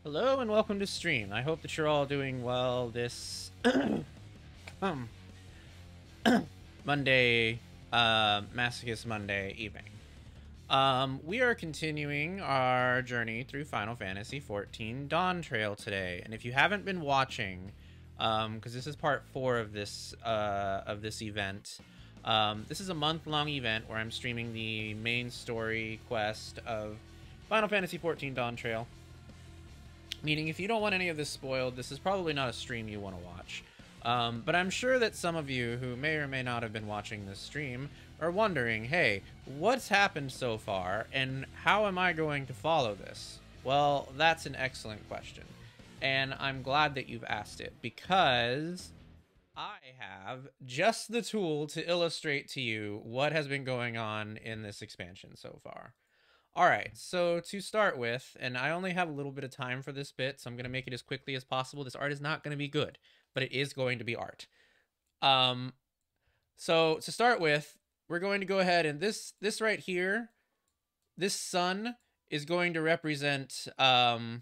Hello and welcome to stream. I hope that you're all doing well this Monday, Masochist Monday evening. We are continuing our journey through Final Fantasy XIV Dawntrail today, and if you haven't been watching, because this is part 4 of this event, this is a month-long event where I'm streaming the main story quest of Final Fantasy XIV Dawntrail. Meaning, if you don't want any of this spoiled, this is probably not a stream you want to watch. But I'm sure that some of you who may or may not have been watching this stream are wondering, hey, what's happened so far, and how am I going to follow this? Well, that's an excellent question. And I'm glad that you've asked it, because I have just the tool to illustrate to you what has been going on in this expansion so far. Alright, so to start with, and I only have a little bit of time for this bit, so I'm going to make it as quickly as possible. This art is not going to be good, but it is going to be art. So to start with, we're going to go ahead and this right here, this sun is going to represent the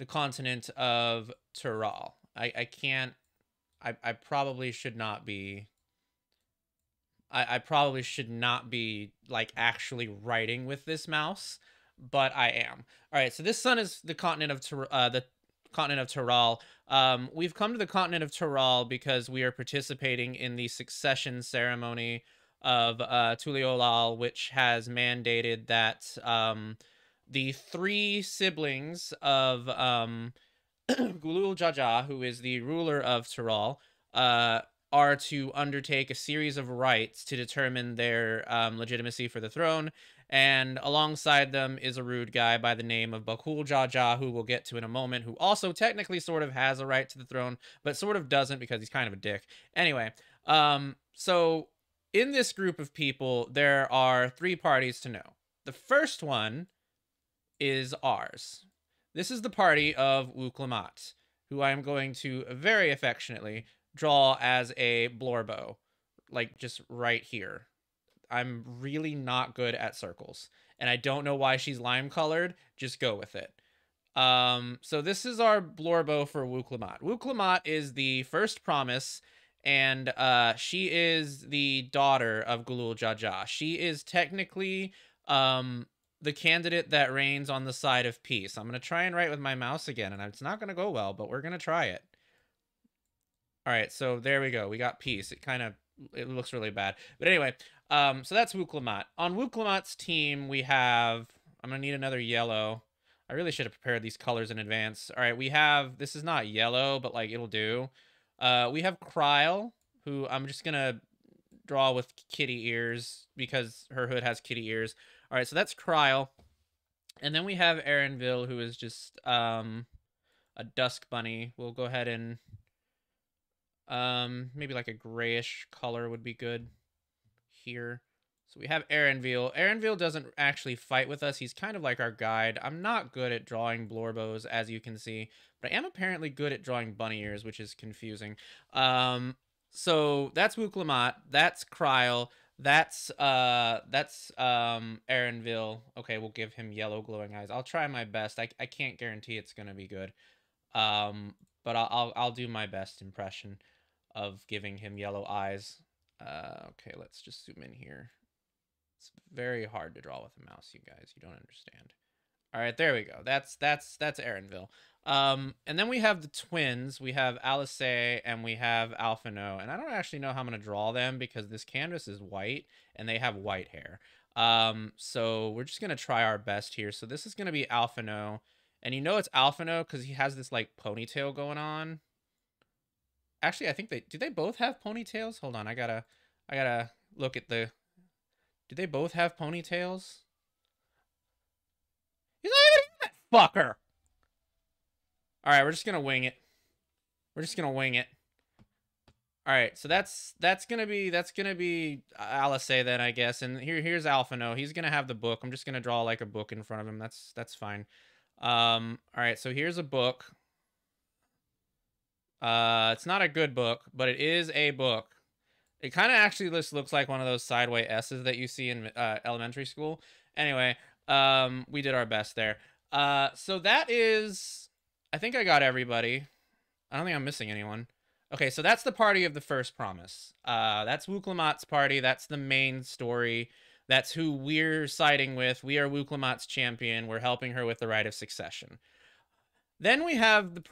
continent of Tural. I probably should not be... I probably should not be, like, actually writing with this mouse, but I am. All right, so this sun is the continent of Tural. We've come to the continent of Tural because we are participating in the succession ceremony of Tuliolal, which has mandated that the 3 siblings of Gulul Jaja, who is the ruler of Tural, are to undertake a series of rites to determine their legitimacy for the throne, and alongside them is a rude guy by the name of Bakul Jaja, who we'll get to in a moment, who also technically sort of has a right to the throne, but sort of doesn't because he's kind of a dick. Anyway, so in this group of people, there are 3 parties to know. The first one is ours. This is the party of Wuklamat, who I am going to very affectionately draw as a Blorbo, like just right here. I'm really not good at circles, and I don't know why she's lime colored. Just go with it. So this is our Blorbo for Wuklamat. Wuklamat is the first promise, and she is the daughter of Gulul Jaja. She is technically the candidate that reigns on the side of peace. I'm gonna try and write with my mouse again, and it's not gonna go well, but we're gonna try it. All right, so there we go. We got peace. It looks really bad. But anyway, so that's Wuklamat. On Wuklamat's team, we have... I'm going to need another yellow. I really should have prepared these colors in advance. All right, we have... This is not yellow, but, like, it'll do. We have Kryle, who I'm just going to draw with kitty ears because her hood has kitty ears. All right, so that's Kryle. And then we have Erenville, who is just a dusk bunny. We'll go ahead and... maybe like a grayish color would be good here. So we have Erenville. Erenville doesn't actually fight with us. He's kind of like our guide. I'm not good at drawing Blorbos, as you can see, but I am apparently good at drawing bunny ears, which is confusing. So that's Wuklamat. That's Kryle. That's Erenville. Okay, we'll give him yellow glowing eyes. I'll try my best. I can't guarantee it's gonna be good. But I'll do my best impression of giving him yellow eyes. Okay, let's just zoom in here. It's very hard to draw with a mouse, you guys. You don't understand. All right, there we go. That's Erenville. And then we have the twins. We have Alice and we have Alphino. And I don't actually know how I'm going to draw them because this canvas is white and they have white hair. So we're just going to try our best here. So this is going to be Alphino. And you know it's Alphino because he has this, like, ponytail going on. Actually, I think do they both have ponytails? Hold on, I gotta look at the... Do they both have ponytails? He's not even that fucker! Alright, we're just gonna wing it. We're just gonna wing it. Alright, so that's gonna be Alice then, I guess. And here's Alphino. He's gonna have the book. I'm just gonna draw, like, a book in front of him. That's fine. All right, so here's a book. It's not a good book, but it is a book. It kind of actually just looks like one of those sideway S's that you see in elementary school. Anyway, we did our best there. So that is I think I got everybody. I don't think I'm missing anyone. Okay, so that's the party of the first promise. That's Wooclamat's party. That's the main story. That's who we're siding with. We are Wooclamat's champion. We're helping her with the right of succession. Then we have the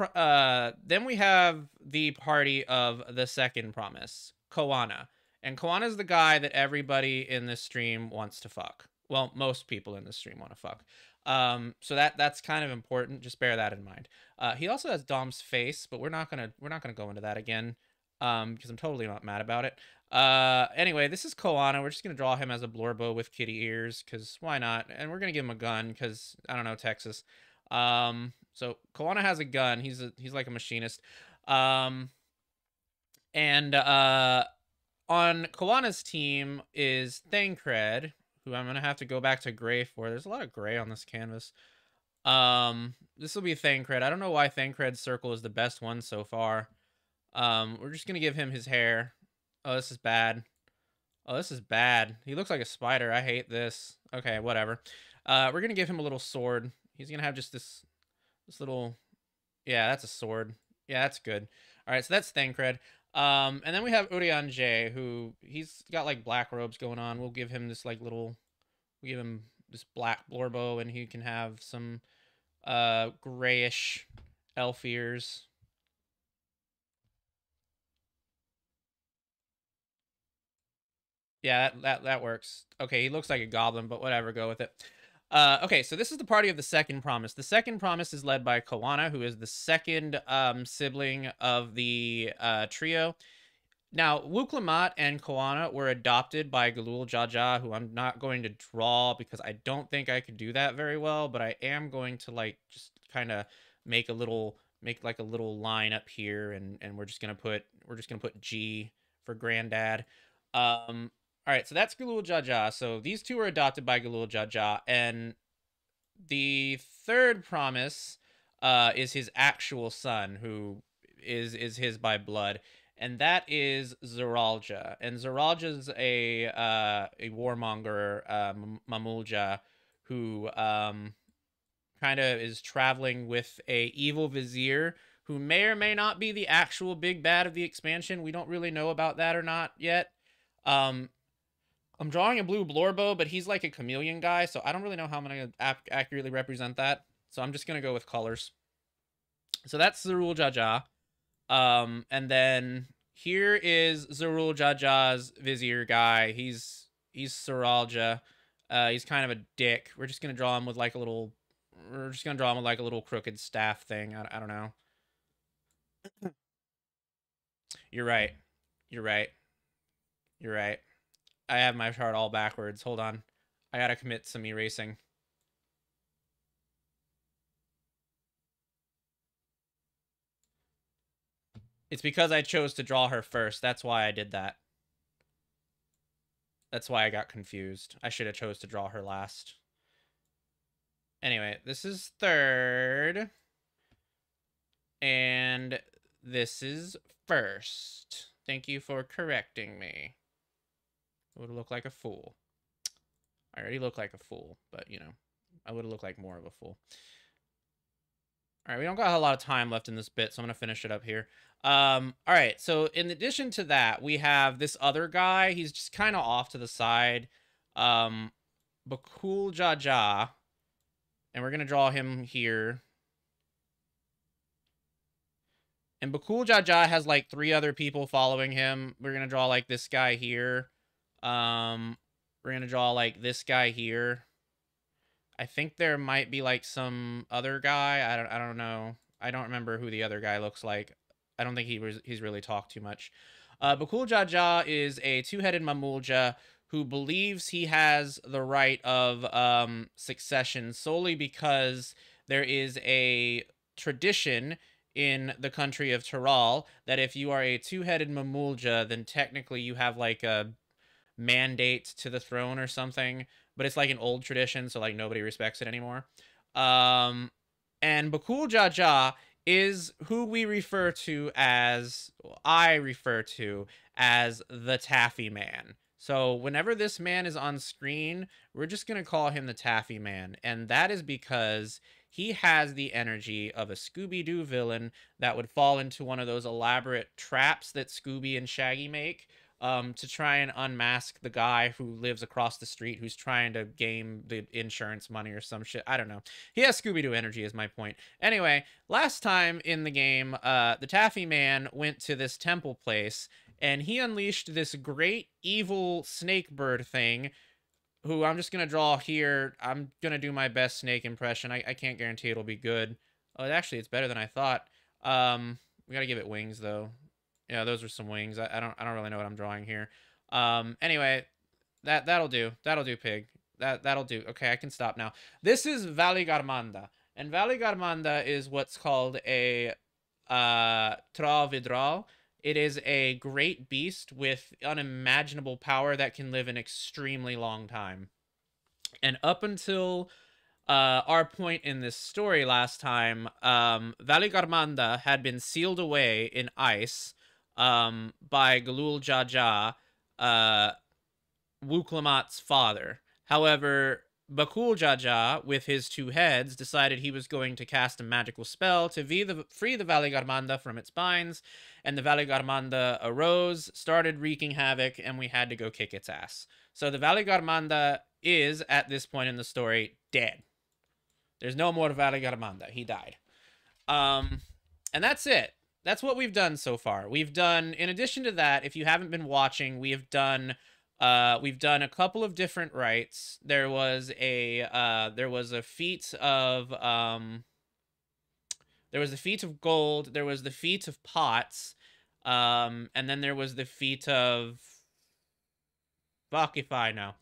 party of the second promise, Koana. And Koana's the guy that everybody in this stream wants to fuck. Well, most people in this stream want to fuck. So that's kind of important. Just bear that in mind. He also has Dom's face, but we're not gonna go into that again. Because I'm totally not mad about it. Anyway, this is Koana. We're just gonna draw him as a Blorbo with kitty ears, because why not? And we're gonna give him a gun, because I don't know, Texas. So Koana has a gun. He's like a machinist. And on Koana's team is Thancred, who I'm gonna have to go back to gray for. There's a lot of gray on this canvas. This will be Thancred. I don't know why Thancred's circle is the best one so far. We're just gonna give him his hair. Oh, this is bad. Oh, this is bad. He looks like a spider. I hate this. Okay, whatever. We're gonna give him a little sword. He's gonna have just this little, yeah, that's a sword. Yeah, that's good. All right, so that's Thancred. And then we have Urian J, who he's got like black robes going on. We'll give him this like little, we give him this black Blorbo, and he can have some grayish elf ears. Yeah, that works. Okay, he looks like a goblin, but whatever, go with it. Okay, so this is the party of the second promise. The second promise is led by Koana, who is the second sibling of the trio. Now, Wooclamat and Koana were adopted by Galul Jaja, who I'm not going to draw because I don't think I could do that very well, but I am going to like just kind of make like a little line up here, and we're just gonna put G for granddad. All right, so that's Galul Jaja. So these two were adopted by Galul Jaja, and the third promise is his actual son, who is his by blood, and that is Zeralja. And Zeralja's a warmonger, Mamulja, who kind of is traveling with a evil vizier who may or may not be the actual big bad of the expansion. We don't really know about that or not yet. I'm drawing a blue Blorbo, but he's like a chameleon guy, so I don't really know how I'm going to accurately represent that. So I'm just going to go with colors. So that's Zerul Jaja. And then here is Zerul Jaja's vizier guy. He's Zeralja. He's kind of a dick. We're just going to draw him with like a little... We're just going to draw him with like a little crooked staff thing. I don't know. You're right. You're right. You're right. I have my chart all backwards. Hold on. I gotta commit some erasing. It's because I chose to draw her first. That's why I did that. That's why I got confused. I should have chose to draw her last. Anyway, this is third. And this is first. Thank you for correcting me. I would look like a fool. I already look like a fool, but, you know, I would look like more of a fool. All right, we don't got a lot of time left in this bit, so I'm going to finish it up here. All right, so in addition to that, we have this other guy. He's just kind of off to the side. Bakul Jaja. And we're going to draw him here. And Bakul Jaja has, like, 3 other people following him. We're going to draw, like, this guy here. We're gonna draw like this guy here. I think there might be like some other guy. I don't know. I don't remember who the other guy looks like. I don't think he's really talked too much. Bakul Jaja is a 2-headed Mamulja who believes he has the right of succession solely because there is a tradition in the country of Tyrol that if you are a 2-headed Mamulja, then technically you have like a mandate to the throne or something, but it's like an old tradition, so like nobody respects it anymore. And Bakul Jaja is who we refer to as, I refer to as the Taffy Man. So whenever this man is on screen, we're just gonna call him the Taffy Man, and that is because he has the energy of a Scooby-Doo villain that would fall into one of those elaborate traps that Scooby and Shaggy make to try and unmask the guy who lives across the street who's trying to game the insurance money or some shit. I don't know. He has Scooby-Doo energy is my point. Anyway, last time in the game, the Taffy Man went to this temple place, and he unleashed this great evil snake bird thing, who I'm just going to draw here. I'm going to do my best snake impression. I can't guarantee it'll be good. Oh, actually, it's better than I thought. We got to give it wings, though. Yeah, those are some wings. I don't really know what I'm drawing here. Anyway, that'll do. That'll do, pig. That'll do. Okay, I can stop now. This is Valley Garmanda. And Valley Garmanda is what's called a Travidral. It is a great beast with unimaginable power that can live an extremely long time. And up until our point in this story last time, Valley Garmanda had been sealed away in ice by Galul Jaja, Wuklamat's father. However, Bakul Jaja, with his two heads, decided he was going to cast a magical spell to free the Valley Garmanda from its binds, and the Valley Garmanda arose, started wreaking havoc, and we had to go kick its ass. So the Valley Garmanda is, at this point in the story, dead. There's no more Valley Garmanda. He died. And that's it. That's what we've done so far. We've done, in addition to that, if you haven't been watching, we've done a couple of different rites. There was a feat of gold. There was the feat of pots, and then there was the feat of fuck if I know.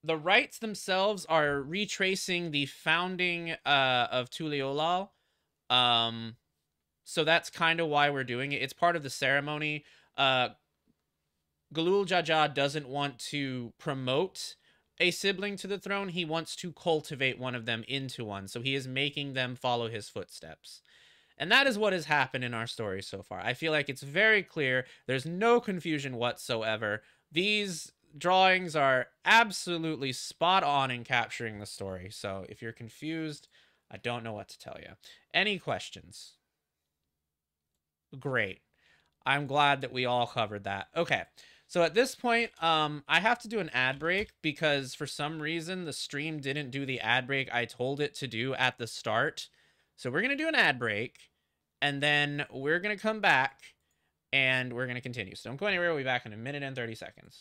The rites themselves are retracing the founding of Tuliolal. So that's kind of why we're doing it. It's part of the ceremony. Galul Jaja doesn't want to promote a sibling to the throne. He wants to cultivate one of them into one. So he is making them follow his footsteps. And that is what has happened in our story so far. I feel like it's very clear. There's no confusion whatsoever. These drawings are absolutely spot on in capturing the story. So if you're confused, I don't know what to tell you. Any questions? Great. I'm glad that we all covered that. Okay. So at this point, I have to do an ad break because for some reason the stream didn't do the ad break I told it to do at the start. So we're going to do an ad break and then we're going to come back and we're going to continue. So don't go anywhere. We'll be back in a minute and 30 seconds.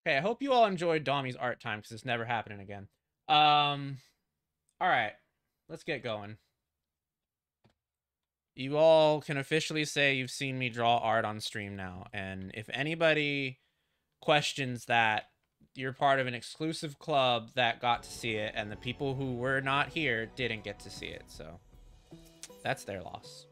Okay, I hope you all enjoyed Domi's art time because it's never happening again. All right, let's get going. You all can officially say you've seen me draw art on stream now, and if anybody questions that, you're part of an exclusive club that got to see it, and the people who were not here didn't get to see it. So that's their loss.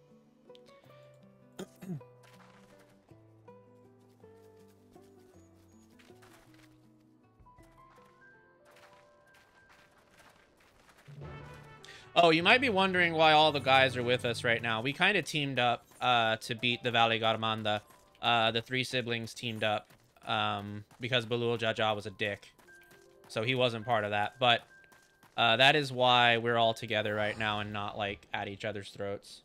Oh, you might be wondering why all the guys are with us right now. We kind of teamed up to beat the Valley Garmanda. The 3 siblings teamed up because Balul Jaja was a dick. So he wasn't part of that. But that is why we're all together right now and not, like, at each other's throats.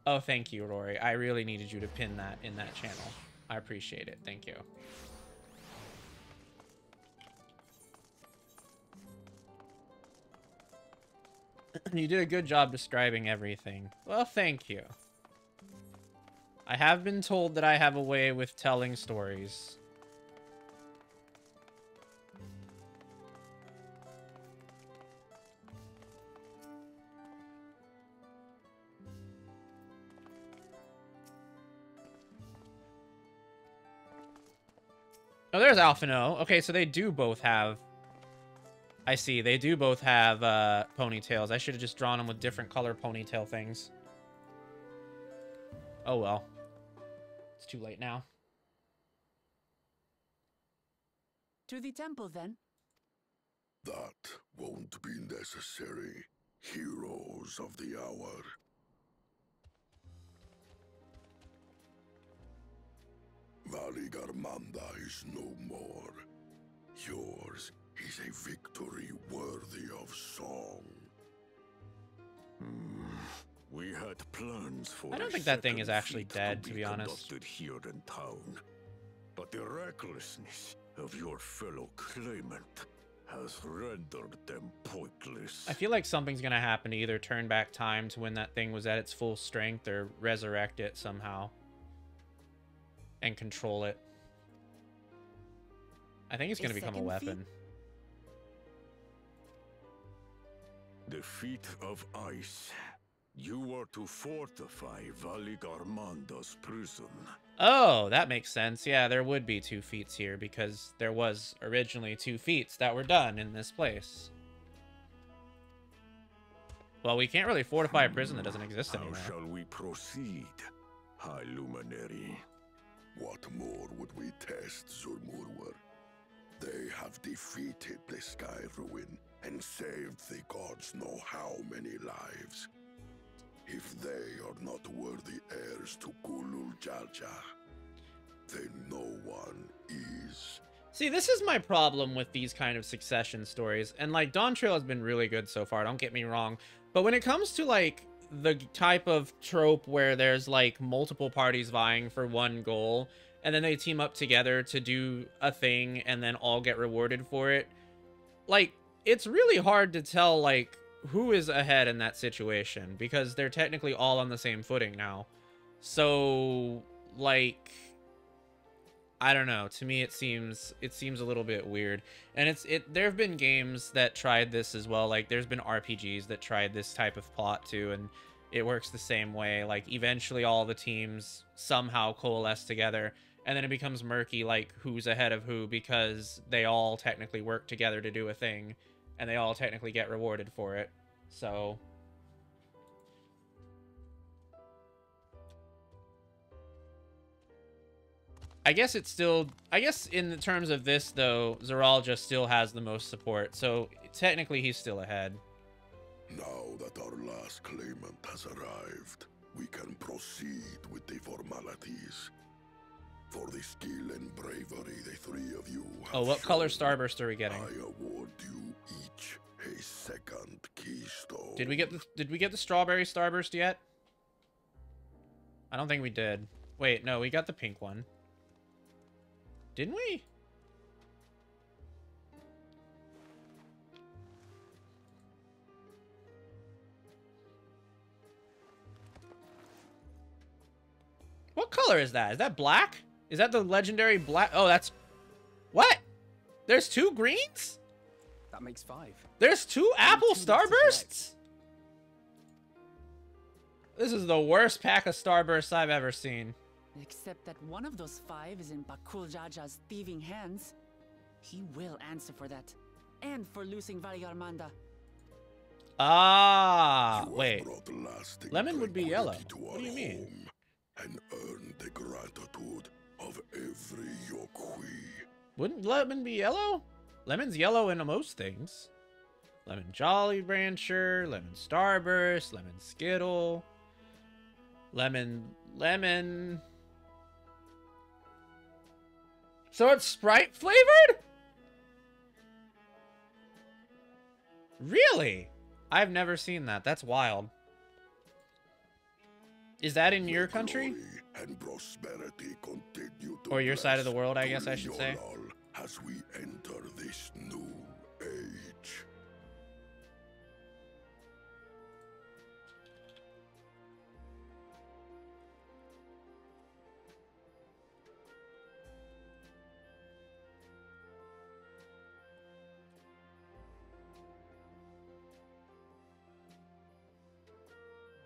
Oh, thank you, Rory. I really needed you to pin that in that channel. I appreciate it. Thank you. You did a good job describing everything. Well, thank you. I have been told that I have a way with telling stories. Oh, there's Alphino. Okay, so they do both have... I see. They do both have ponytails. I should have just drawn them with different color ponytail things. Oh, well. It's too late now. To the temple, then. That won't be necessary, heroes of the hour. Valley Garmanda is no more. Yours is a victory worthy of song. We had plans for I don't think that thing is actually dead, to be honest. Here in town, but the recklessness of your fellow claimant has rendered them pointless. I feel like something's gonna happen to either turn back time to when that thing was at its full strength or resurrect it somehow and control it. I think it's gonna become a weapon. The feet of ice. You are to fortify Valley Garmanda's prison. Oh, that makes sense. Yeah, there would be 2 feats here because there was originally 2 feats that were done in this place. Well, we can't really fortify a prison that doesn't exist anymore. How shall we proceed, High Luminary? What more would we test, Zurmurwer? They have defeated the Sky Ruin and saved the gods know how many lives. If they are not worthy heirs to Kulul Jaja, then no one is. See, this is my problem with these kind of succession stories. And, like, Dawntrail has been really good so far, don't get me wrong. But when it comes to, like, the type of trope where there's, like, multiple parties vying for one goal, and then they team up together to do a thing and then all get rewarded for it, like, it's really hard to tell, like, who is ahead in that situation, because they're technically all on the same footing now. So, like, I don't know. To me, it seems a little bit weird. And there have been games that tried this as well. Like, there's been RPGs that tried this type of plot too, and it works the same way. Like, eventually all the teams somehow coalesce together, and then it becomes murky, like, who's ahead of who, because they all technically work together to do a thing, and they all technically get rewarded for it. So I guess it's still, I guess in the terms of this though, Zeral just still has the most support, so technically he's still ahead. Now that our last claimant has arrived, we can proceed with the formalities. For the skill and bravery the 3 of you have Oh, what color shown, starburst are we getting? I award you each a second keystone. Did we get the strawberry starburst yet? I don't think we did. Wait, no, we got the pink one. Didn't we? What color is that? Is that black? Is that the legendary black? Oh, that's... What? There's 2 greens? That makes 5. There's 2 apple 2 left to collect. starbursts? This is the worst pack of starbursts I've ever seen. Except that one of those 5 is in Bakul Jaja's thieving hands. He will answer for that. And for losing Vallarmanda. Ah, You have wait. brought lasting Lemon would be yellow. tranquility to What our do you mean? home and earned the gratitude of every Yokui. Wouldn't lemon be yellow? Lemon's yellow in most things. Lemon Jolly Rancher, Lemon Starburst, Lemon Skittle, Lemon. So it's Sprite flavored? Really? I've never seen that. That's wild. Is that in your country? Glory and prosperity continue to Or your side of the bless world, I guess I should say. Tuliolol as we enter this new age.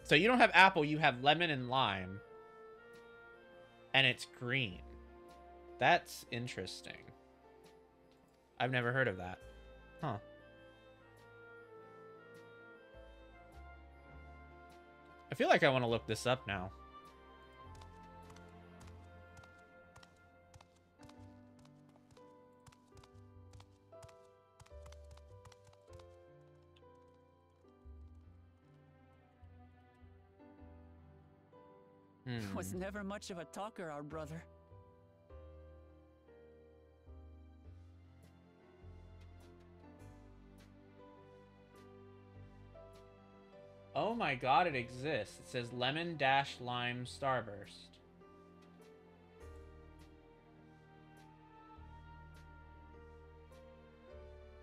So you don't have apple, you have lemon and lime. And it's green. That's interesting. I've never heard of that. Huh. I feel like I want to look this up now. Was never much of a talker, our brother. Oh my god, it exists. It says lemon dash lime starburst.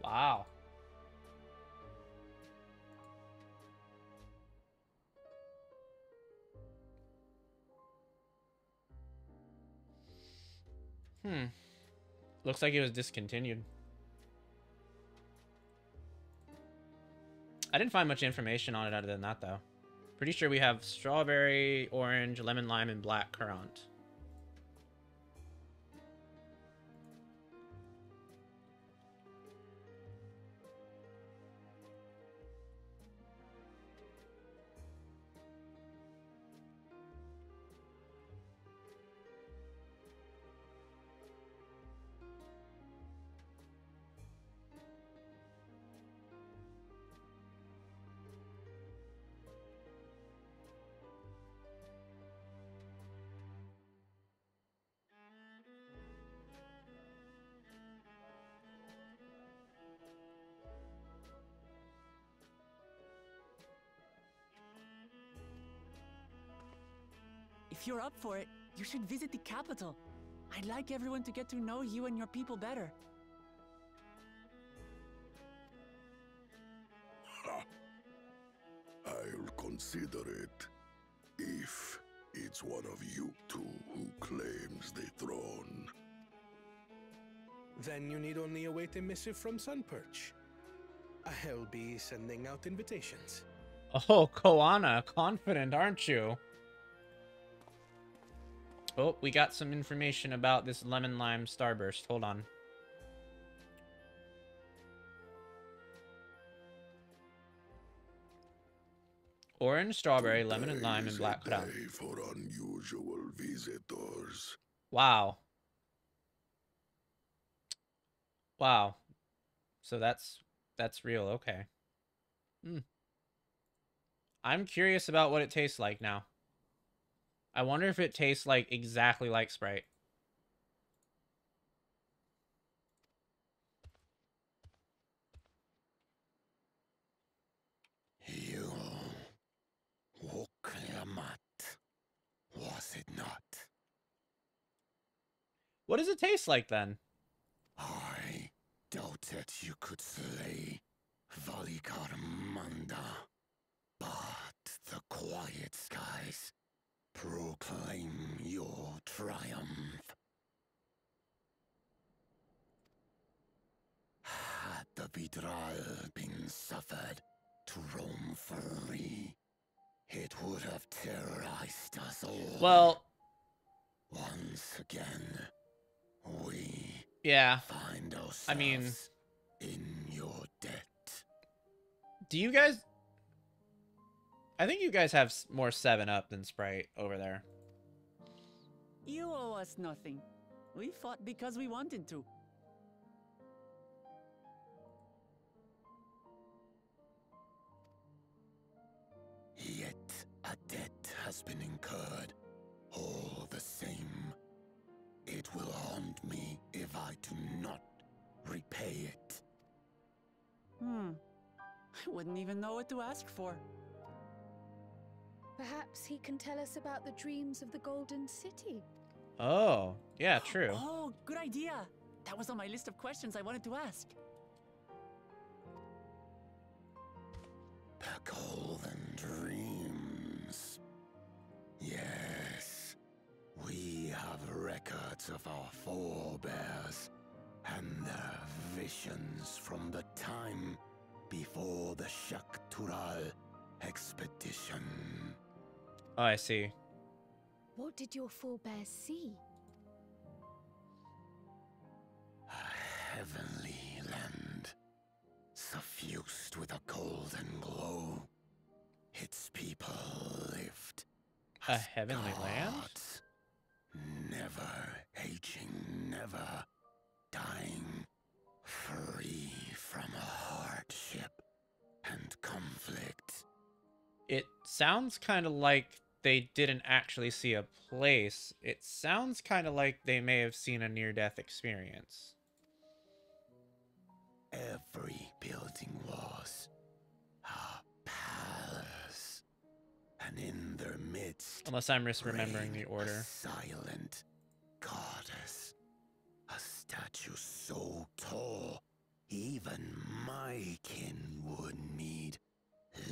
Wow. Looks like it was discontinued. I didn't find much information on it other than that, though. Pretty sure we have strawberry, orange, lemon, lime, and black currant. If you're up for it, you should visit the capital. I'd like everyone to get to know you and your people better. Ha! I'll consider it if it's one of you two who claims the throne. Then you need only await a missive from Sunperch. I'll be sending out invitations. Oh, Koana, confident, aren't you? Oh, we got some information about this lemon lime starburst. Hold on. Orange, strawberry, lemon, and lime, and black Today is a currant. day for unusual visitors. Wow. Wow. So that's real. Okay. I'm curious about what it tastes like now. I wonder if it tastes like exactly like Sprite. You woke Yamat, was it not? What does it taste like then? I doubted you could slay Valikarmanda, but the quiet skies proclaim your triumph. Had the Vidral been suffered to roam free, it would have terrorized us all. Well, Once again, we Yeah. Find ourselves I mean, in your debt. do you guys... I think you guys have more 7-Up than Sprite over there. You owe us nothing. We fought because we wanted to. Yet a debt has been incurred. All the same, it will haunt me if I do not repay it. I wouldn't even know what to ask for. Perhaps he can tell us about the dreams of the Golden City. Oh, yeah, true. Oh, good idea. That was on my list of questions I wanted to ask. The Golden Dreams. Yes, we have records of our forebears and their visions from the time before the Shaktural expedition. Oh, I see. What did your forebears see? A heavenly land, suffused with a golden glow. Its people lived A as heavenly land? gods, never aging, never dying, free from hardship and conflict. It sounds kind of like they didn't actually see a place. It sounds kind of like they may have seen a near-death experience. Every building was a palace, and in their midst, Unless I'm misremembering reigned the a order. silent goddess, a statue so tall, even my kin would need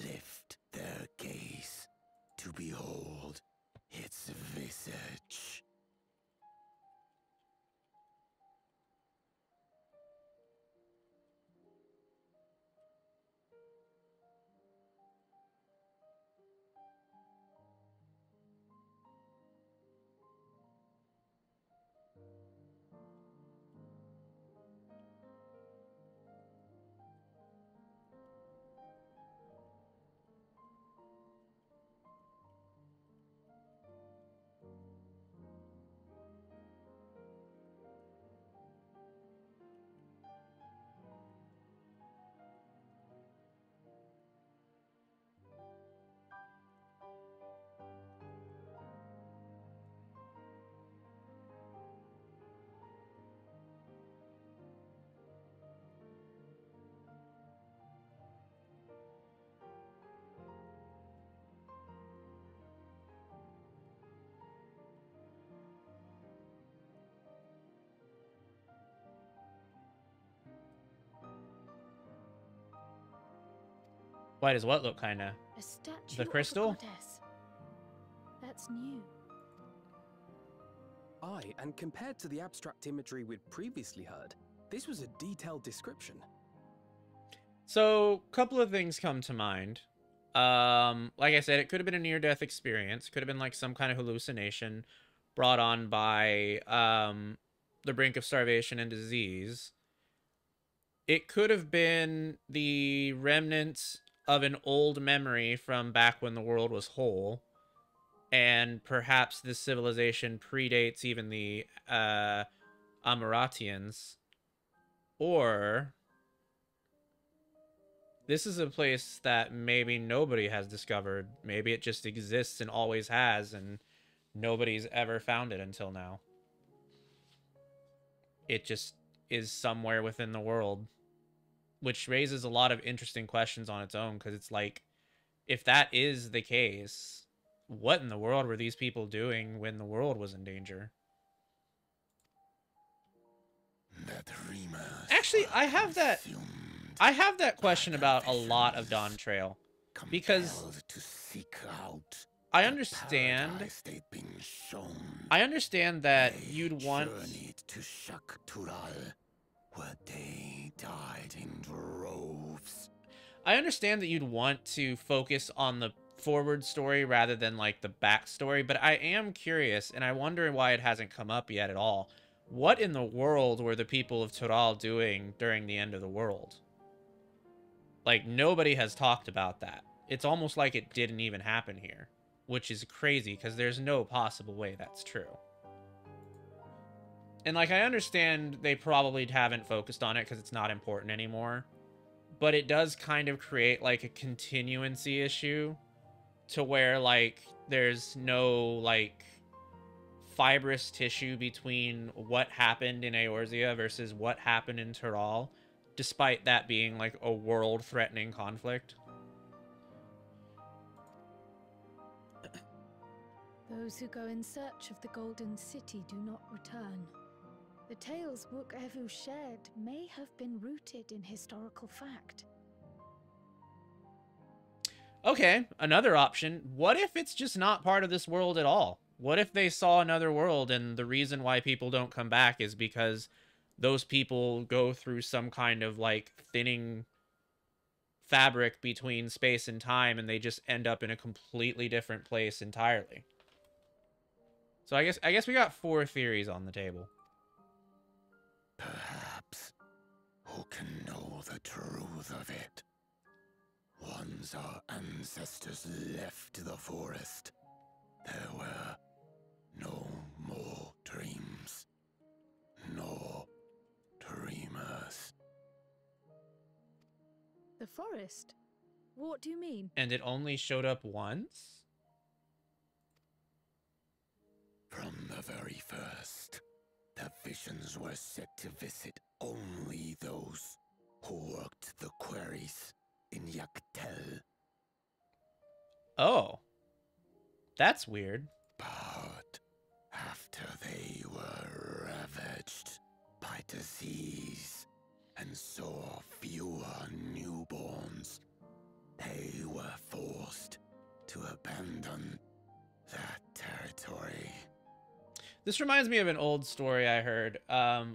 lift their gaze to behold its visage. Why does what look kind of... A statue The of crystal? a goddess. That's new. Aye, and compared to the abstract imagery we'd previously heard, this was a detailed description. So, a couple of things come to mind. Like I said, it could have been a near-death experience. Could have been like some kind of hallucination brought on by the brink of starvation and disease. It could have been the remnants of an old memory from back when the world was whole. And perhaps this civilization predates even the Amaratians. Or this is a place that maybe nobody has discovered. Maybe it just exists and always has, and nobody's ever found it until now. It just is somewhere within the world. Which raises a lot of interesting questions on its own, because it's like, if that is the case, what in the world were these people doing when the world was in danger? Actually, I have that question about a lot of Dawntrail, because I understand that you'd want to Shaktural, where they died in droves. I understand that you'd want to focus on the forward story rather than like the backstory, but I am curious, and I wonder why it hasn't come up yet at all. what in the world were the people of Tural doing during the end of the world? Like, nobody has talked about that. It's almost like it didn't even happen here, which is crazy because there's no possible way that's true. And, like, I understand they probably haven't focused on it because it's not important anymore, but it does kind of create, like, a continuancy issue to where, like, there's no, like, fibrous tissue between what happened in Eorzea versus what happened in Tural, despite that being, like, a world-threatening conflict. Those who go in search of the Golden City do not return. The tales Wook Evu shared may have been rooted in historical fact. Okay, another option. What if it's just not part of this world at all? What if they saw another world and the reason why people don't come back is because those people go through some kind of, like, thinning fabric between space and time and they just end up in a completely different place entirely? So I guess we got 4 theories on the table. Perhaps. Who can know the truth of it? Once our ancestors left the forest, there were no more dreams. No dreamers. The forest? What do you mean? And it only showed up once? From the very first, the visions were set to visit only those who worked the quarries in Yaktel. Oh. That's weird. But after they were ravaged by disease and saw fewer newborns, they were forced to abandon that territory. This reminds me of an old story I heard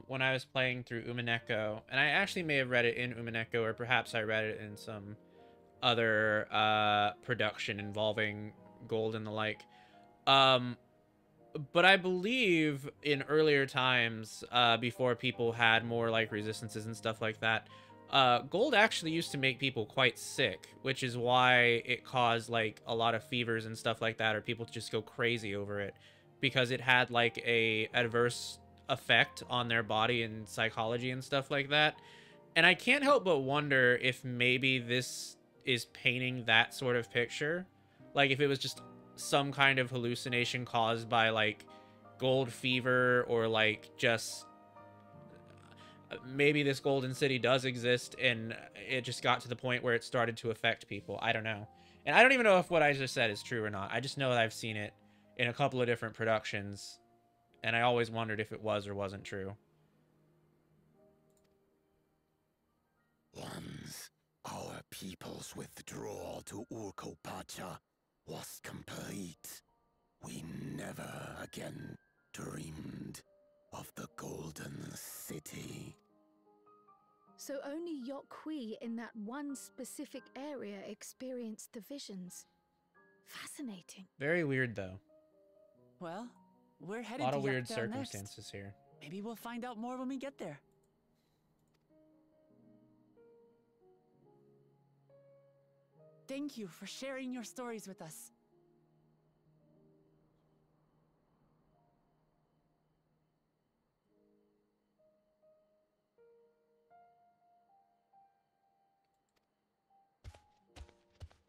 when I was playing through Umineko, and I actually may have read it in Umineko, or perhaps I read it in some other production involving gold and the like. But I believe in earlier times, before people had more, like, resistances and stuff like that, gold actually used to make people quite sick, which is why it caused, like, a lot of fevers and stuff like that, or people just go crazy over it, because it had, like, a adverse effect on their body and psychology and stuff like that. And I can't help but wonder if maybe this is painting that sort of picture. Like, if it was just some kind of hallucination caused by, like, gold fever, or, like, just maybe this golden city does exist and it just got to the point where it started to affect people. I don't know. And I don't even know if what I just said is true or not. I just know that I've seen it in a couple of different productions, and I always wondered if it was or wasn't true. Once our people's withdrawal to Urkopacha was complete, we never again dreamed of the Golden City. So only Yokwi in that one specific area experienced the visions. Fascinating. Very weird, though. Well, we're A headed lot to of weird Yaktel circumstances next. here. Maybe we'll find out more when we get there. Thank you for sharing your stories with us.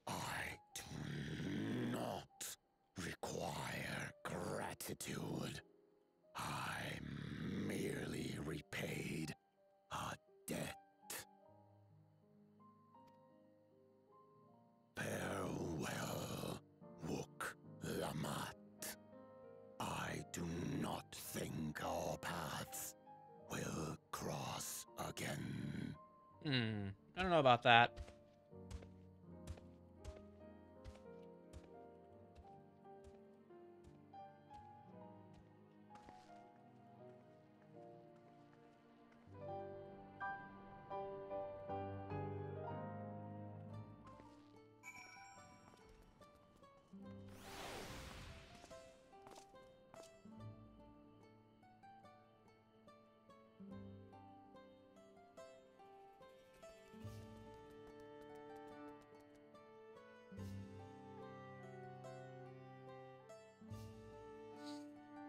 I do not require gratitude. I merely repaid a debt. Farewell, Wook Lamat. I do not think our paths will cross again. I don't know about that.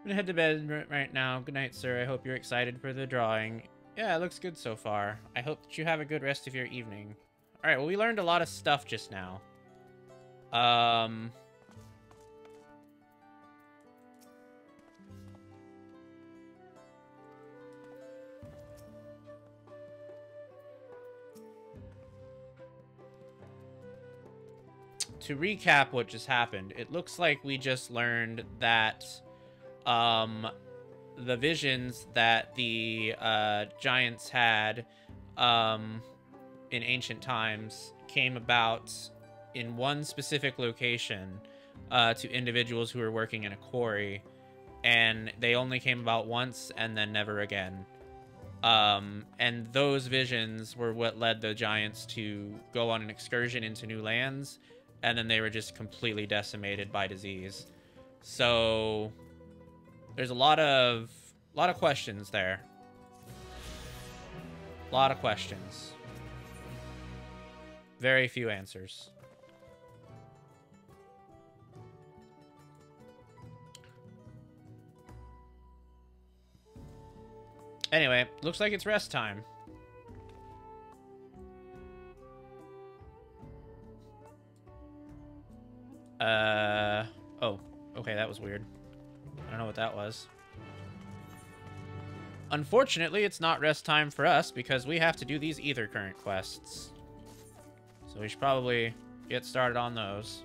gonna head to bed right now. Good night, sir. I hope you're excited for the drawing. Yeah, it looks good so far. I hope that you have a good rest of your evening. Alright, well, we learned a lot of stuff just now. To recap what just happened, it looks like we just learned that the visions that the giants had in ancient times came about in one specific location to individuals who were working in a quarry, and they only came about once and then never again. And those visions were what led the giants to go on an excursion into new lands, and then they were just completely decimated by disease. So there's a lot of questions there. A lot of questions. Very few answers. Anyway, looks like it's rest time. Oh, okay, that was weird. I don't know what that was. Unfortunately, it's not rest time for us because we have to do these ether current quests. So we should probably get started on those.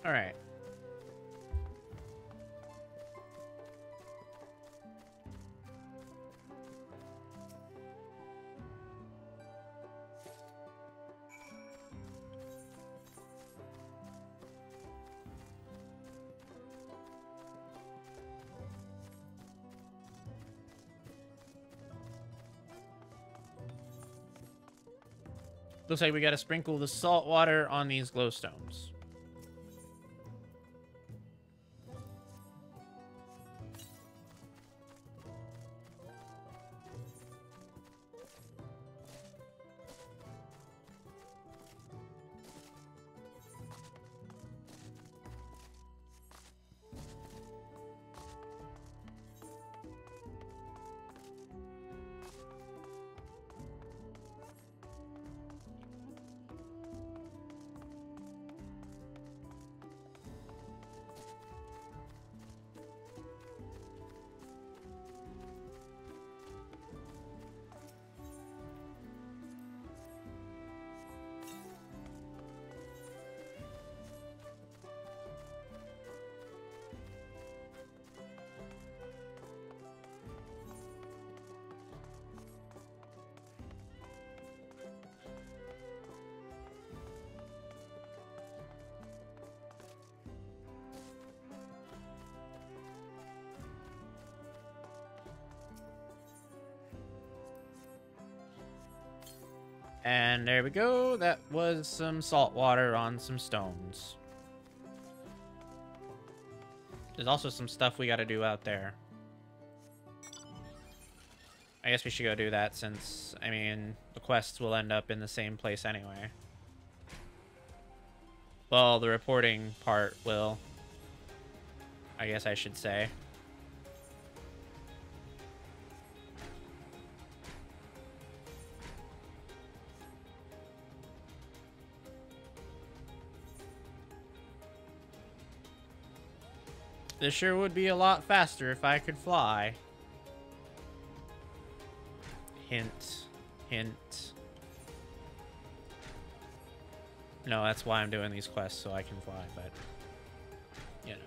All right. Looks like we gotta sprinkle the salt water on these glowstones. And there we go. That was some salt water on some stones. There's also some stuff we got to do out there. I guess we should go do that since, I mean, the quests will end up in the same place anyway. Well, the reporting part will, I guess I should say. This sure would be a lot faster if I could fly. Hint. Hint. No, that's why I'm doing these quests, so I can fly, but, you know.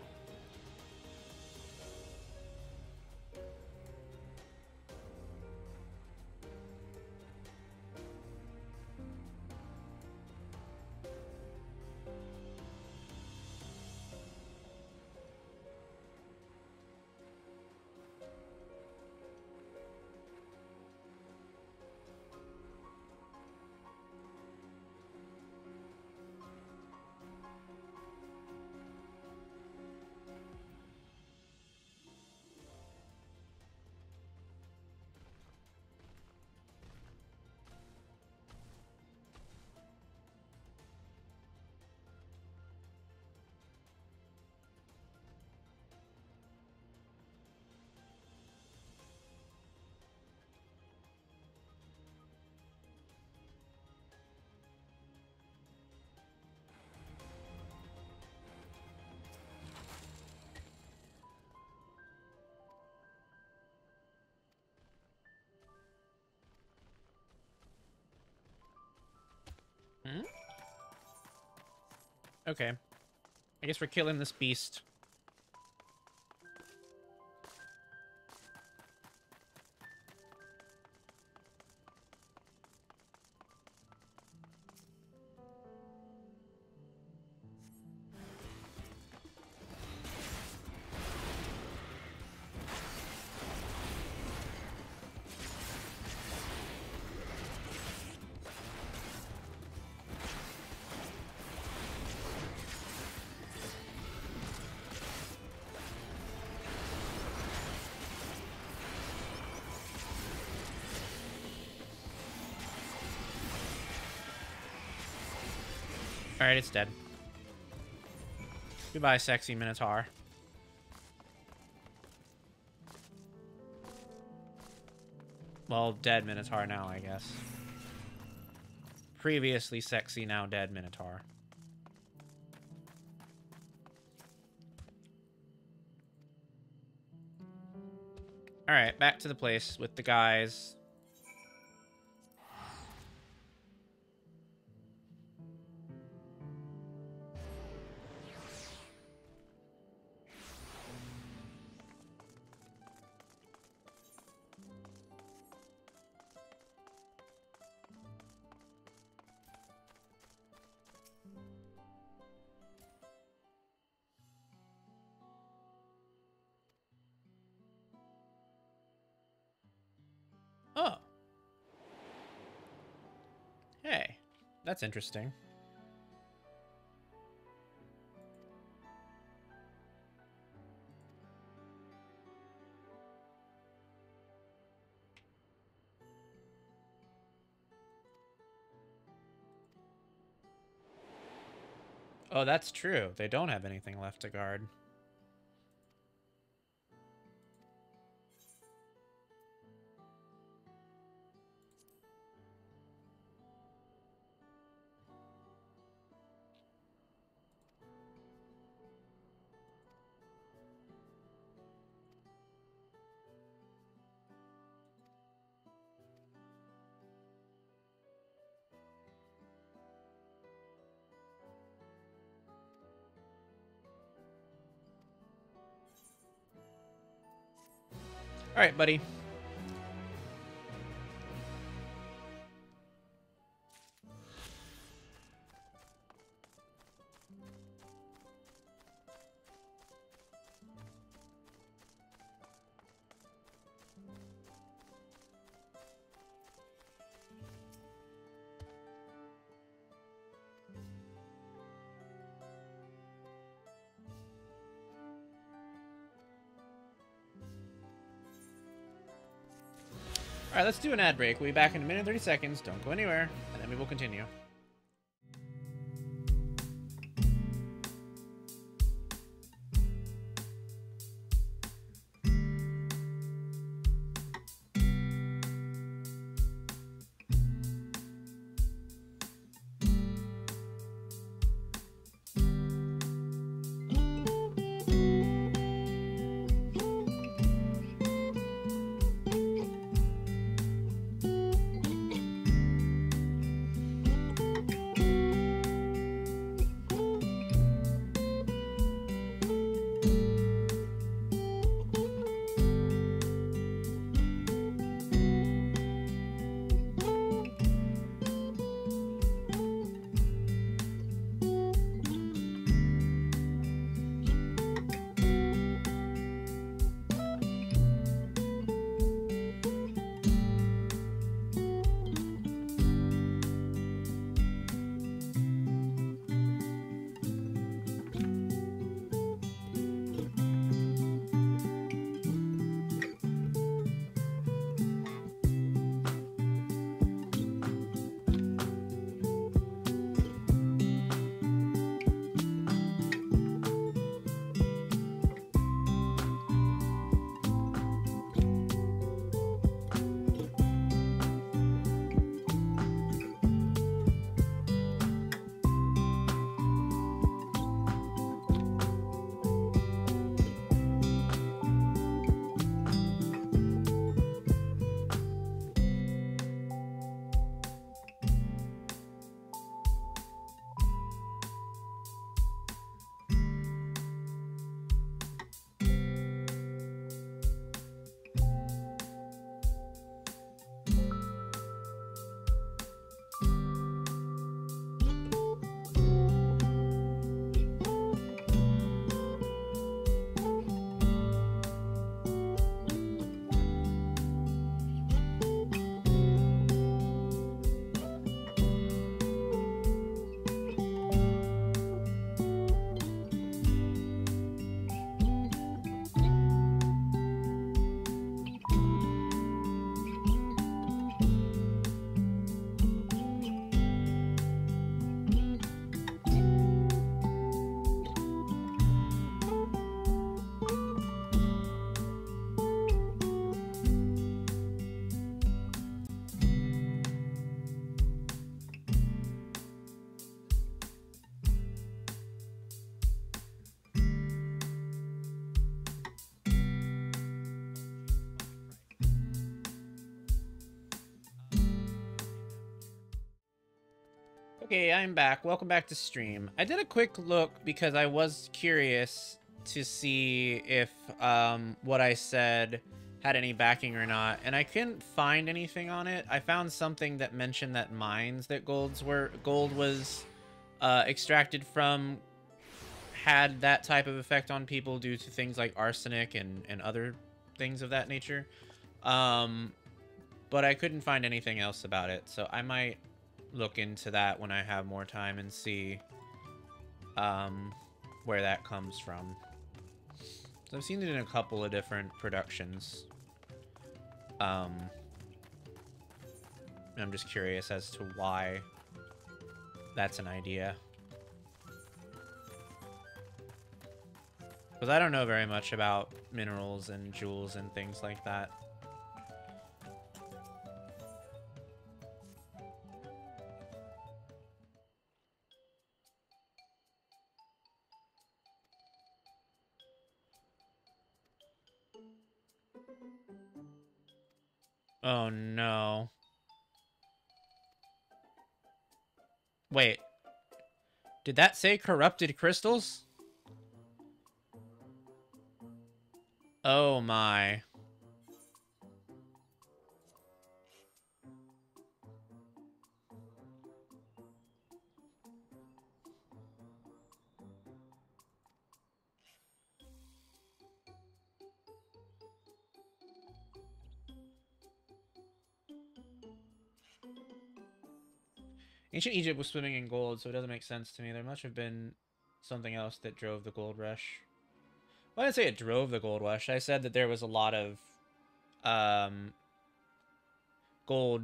Hmm? Okay. I guess we're killing this beast. Alright, it's dead. Goodbye, sexy Minotaur. Well, dead Minotaur now, I guess. Previously sexy, now dead Minotaur. Alright, back to the place with the guys. Oh. Hey, that's interesting. Oh, that's true. They don't have anything left to guard. All right, buddy. All right, let's do an ad break. We'll be back in a minute and 30 seconds. Don't go anywhere, and then we will continue. Okay, I'm back. Welcome back to stream. I did a quick look because I was curious to see if what I said had any backing or not, and I couldn't find anything on it. I found something that mentioned that mines that gold was extracted from had that type of effect on people due to things like arsenic and other things of that nature. But I couldn't find anything else about it, so I might look into that when I have more time and see where that comes from. So I've seen it in a couple of different productions. I'm just curious as to why that's an idea. Because I don't know very much about minerals and jewels and things like that. Oh no. Wait. Did that say corrupted crystals? Oh my. Ancient Egypt was swimming in gold, so it doesn't make sense to me. There must have been something else that drove the gold rush. Well, I didn't say it drove the gold rush. I said that there was a lot of gold.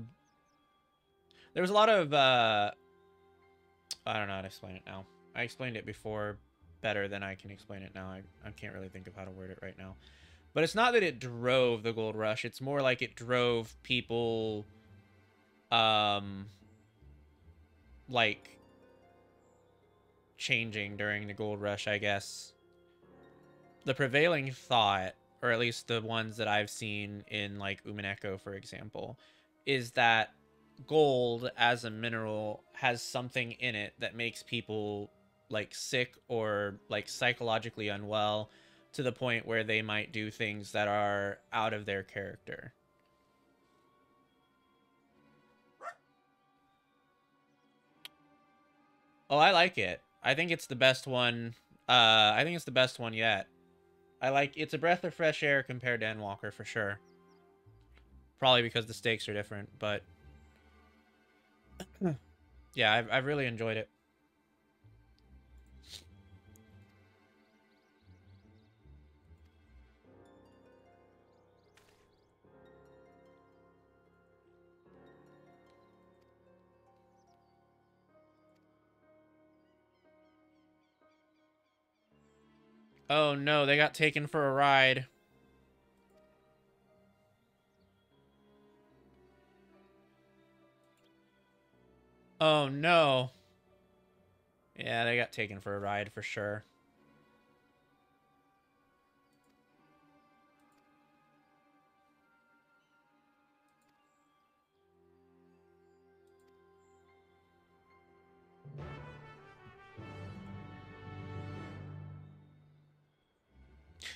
There was a lot of I don't know how to explain it now. I explained it before better than I can explain it now. I can't really think of how to word it right now. But it's not that it drove the gold rush. It's more like it drove people, like, changing during the gold rush, I guess. The prevailing thought, or at least the ones that I've seen in, like, Umineko, for example, is that gold as a mineral has something in it that makes people, like, sick or, like, psychologically unwell, to the point where they might do things that are out of their character. Oh, I like it. I think it's the best one. I think it's the best one yet. It's a breath of fresh air compared to Endwalker for sure. Probably because the stakes are different, but yeah, I've really enjoyed it. Oh no, they got taken for a ride. Oh no. Yeah, they got taken for a ride for sure.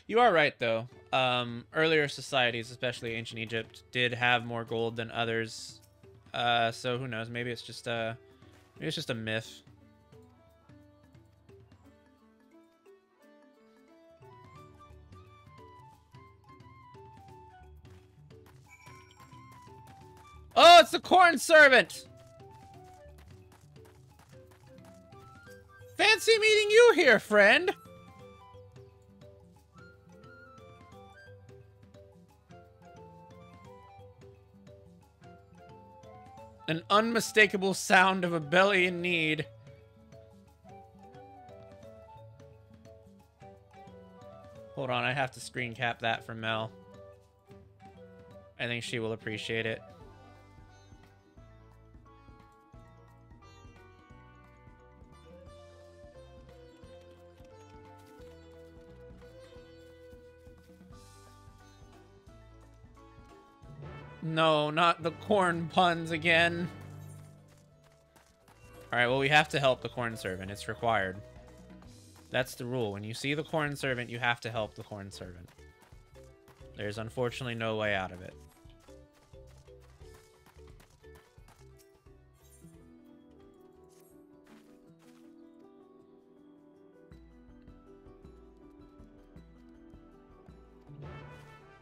You are right, though. Earlier societies, especially ancient Egypt, did have more gold than others. So who knows? Maybe it's just a myth. Oh, it's the corn servant! Fancy meeting you here, friend! An unmistakable sound of a belly in need. Hold on, I have to screen cap that for Mel. I think she will appreciate it. No, not the corn puns again. Alright, well, we have to help the corn servant. It's required. That's the rule. When you see the corn servant, you have to help the corn servant. There's unfortunately no way out of it.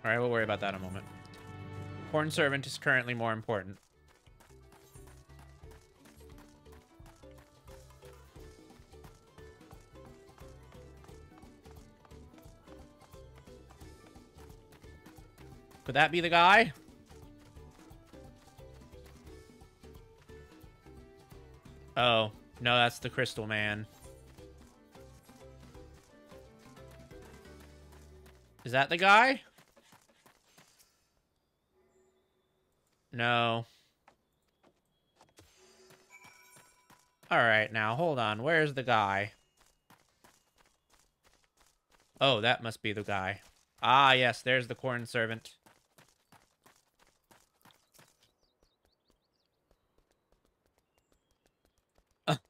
Alright, we'll worry about that in a moment. Corn servant is currently more important. Could that be the guy? Oh, no, that's the crystal man. Is that the guy? No. Alright, now, hold on. Where's the guy? Oh, that must be the guy. Ah, yes, there's the corn servant.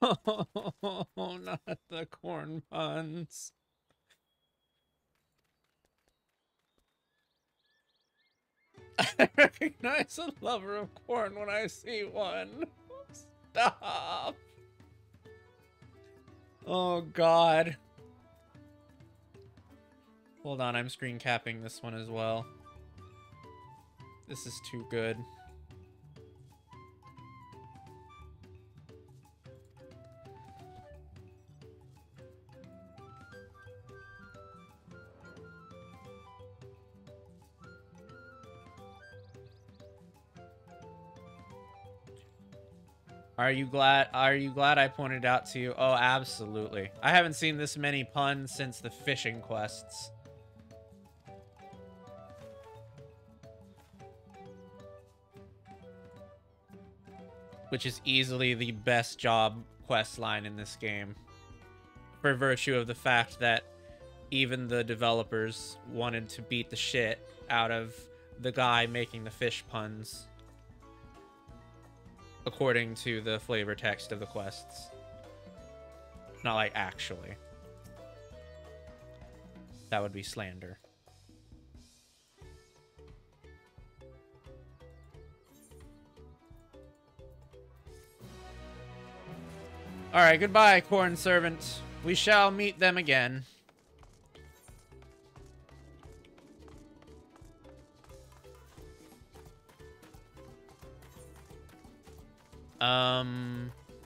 Oh, not the corn puns. I recognize a lover of corn when I see one. Stop. Oh, God. Hold on, I'm screen capping this one as well. This is too good. Are you glad I pointed out to you? Oh, absolutely. I haven't seen this many puns since the fishing quests. Which is easily the best job quest line in this game. For virtue of the fact that even the developers wanted to beat the shit out of the guy making the fish puns. According to the flavor text of the quests. Not like actually. That would be slander. Alright, goodbye, corn servant. We shall meet them again.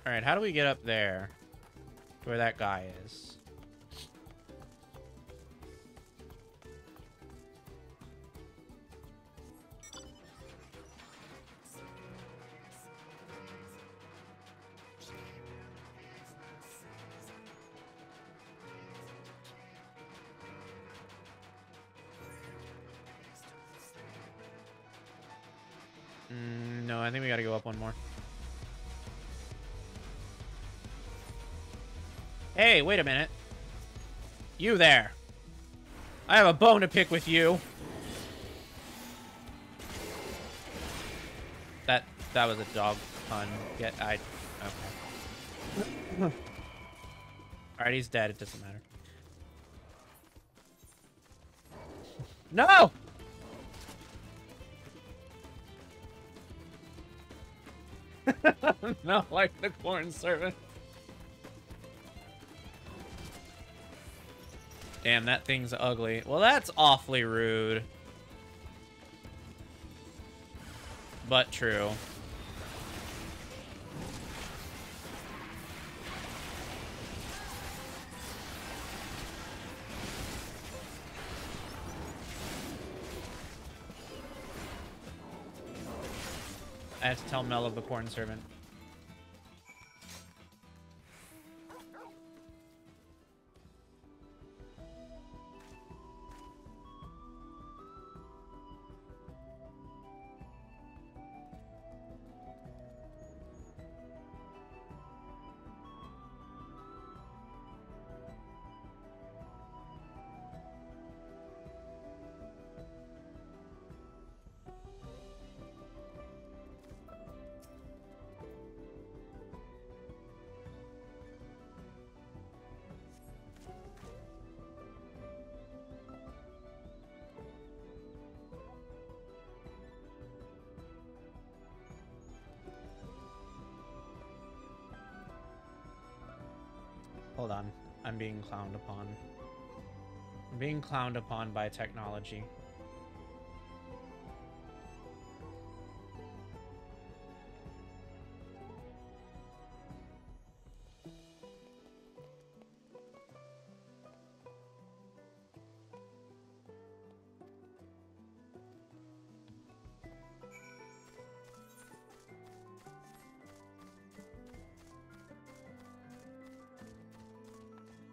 Alright, how do we get up there? To where that guy is. No, I think we gotta go up one more. Hey, wait a minute. You there. I have a bone to pick with you. That was a dog pun. Okay. Alright, he's dead. It doesn't matter. No! Not like the corn servant. Damn, that thing's ugly. Well, that's awfully rude. But true. I have to tell Mel of the corn servant. Hold on. I'm being clowned upon. I'm being clowned upon by technology.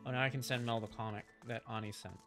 Oh, now I can send Mel the comic that Ani sent.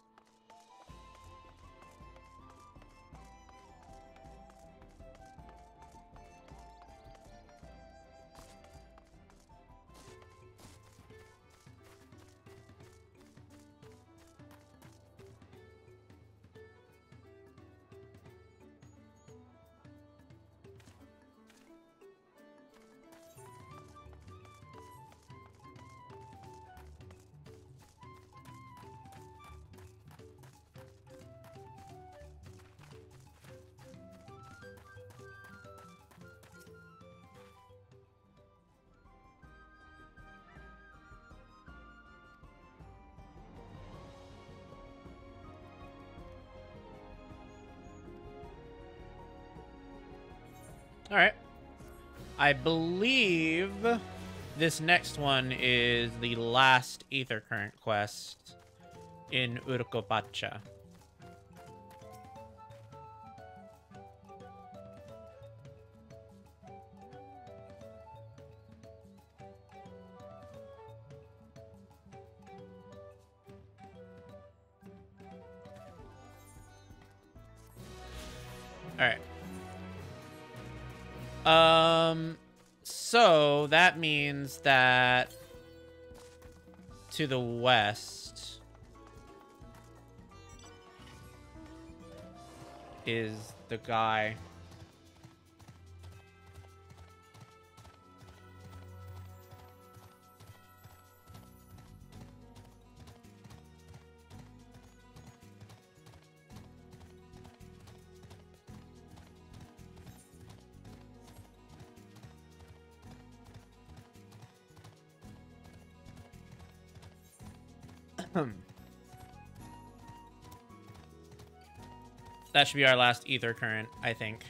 All right. I believe this next one is the last Ether Current quest in Urkopacha. Alright. So that means that to the west is the guy. That should be our last ether current, I think.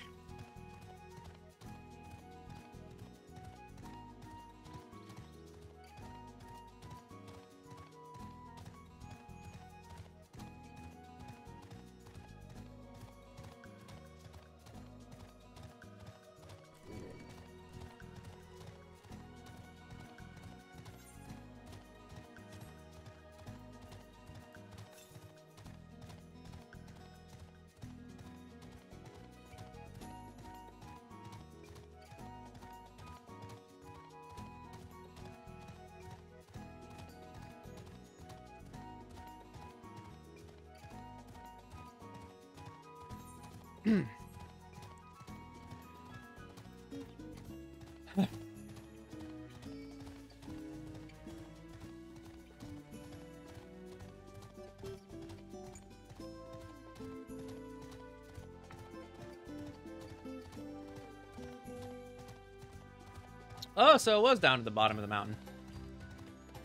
Oh, so it was down to the bottom of the mountain.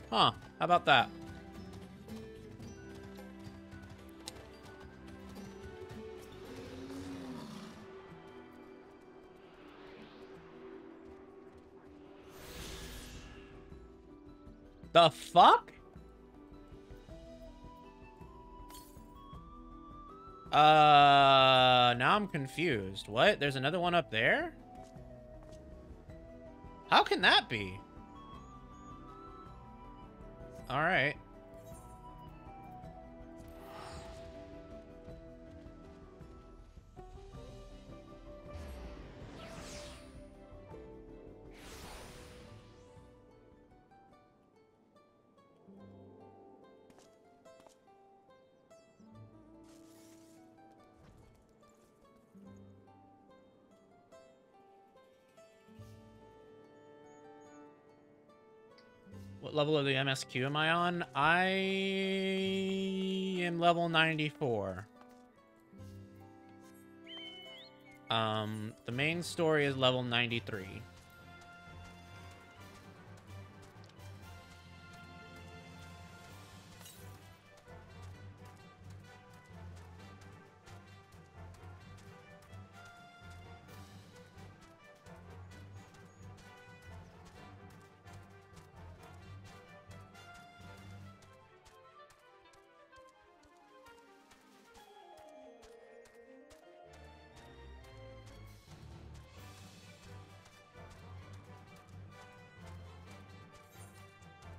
Huh, how about that? The fuck? Now I'm confused. What? There's another one up there? How can that be? All right. What level of the MSQ am I on? I am level 94. The main story is level 93.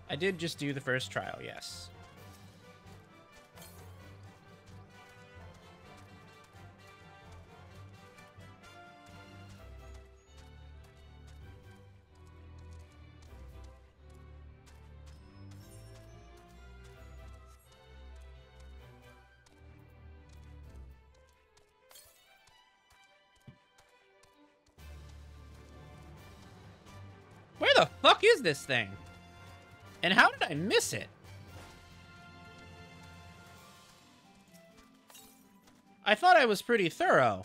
I did just do the first trial, yes. Where the fuck is this thing? And how did I miss it? I thought I was pretty thorough.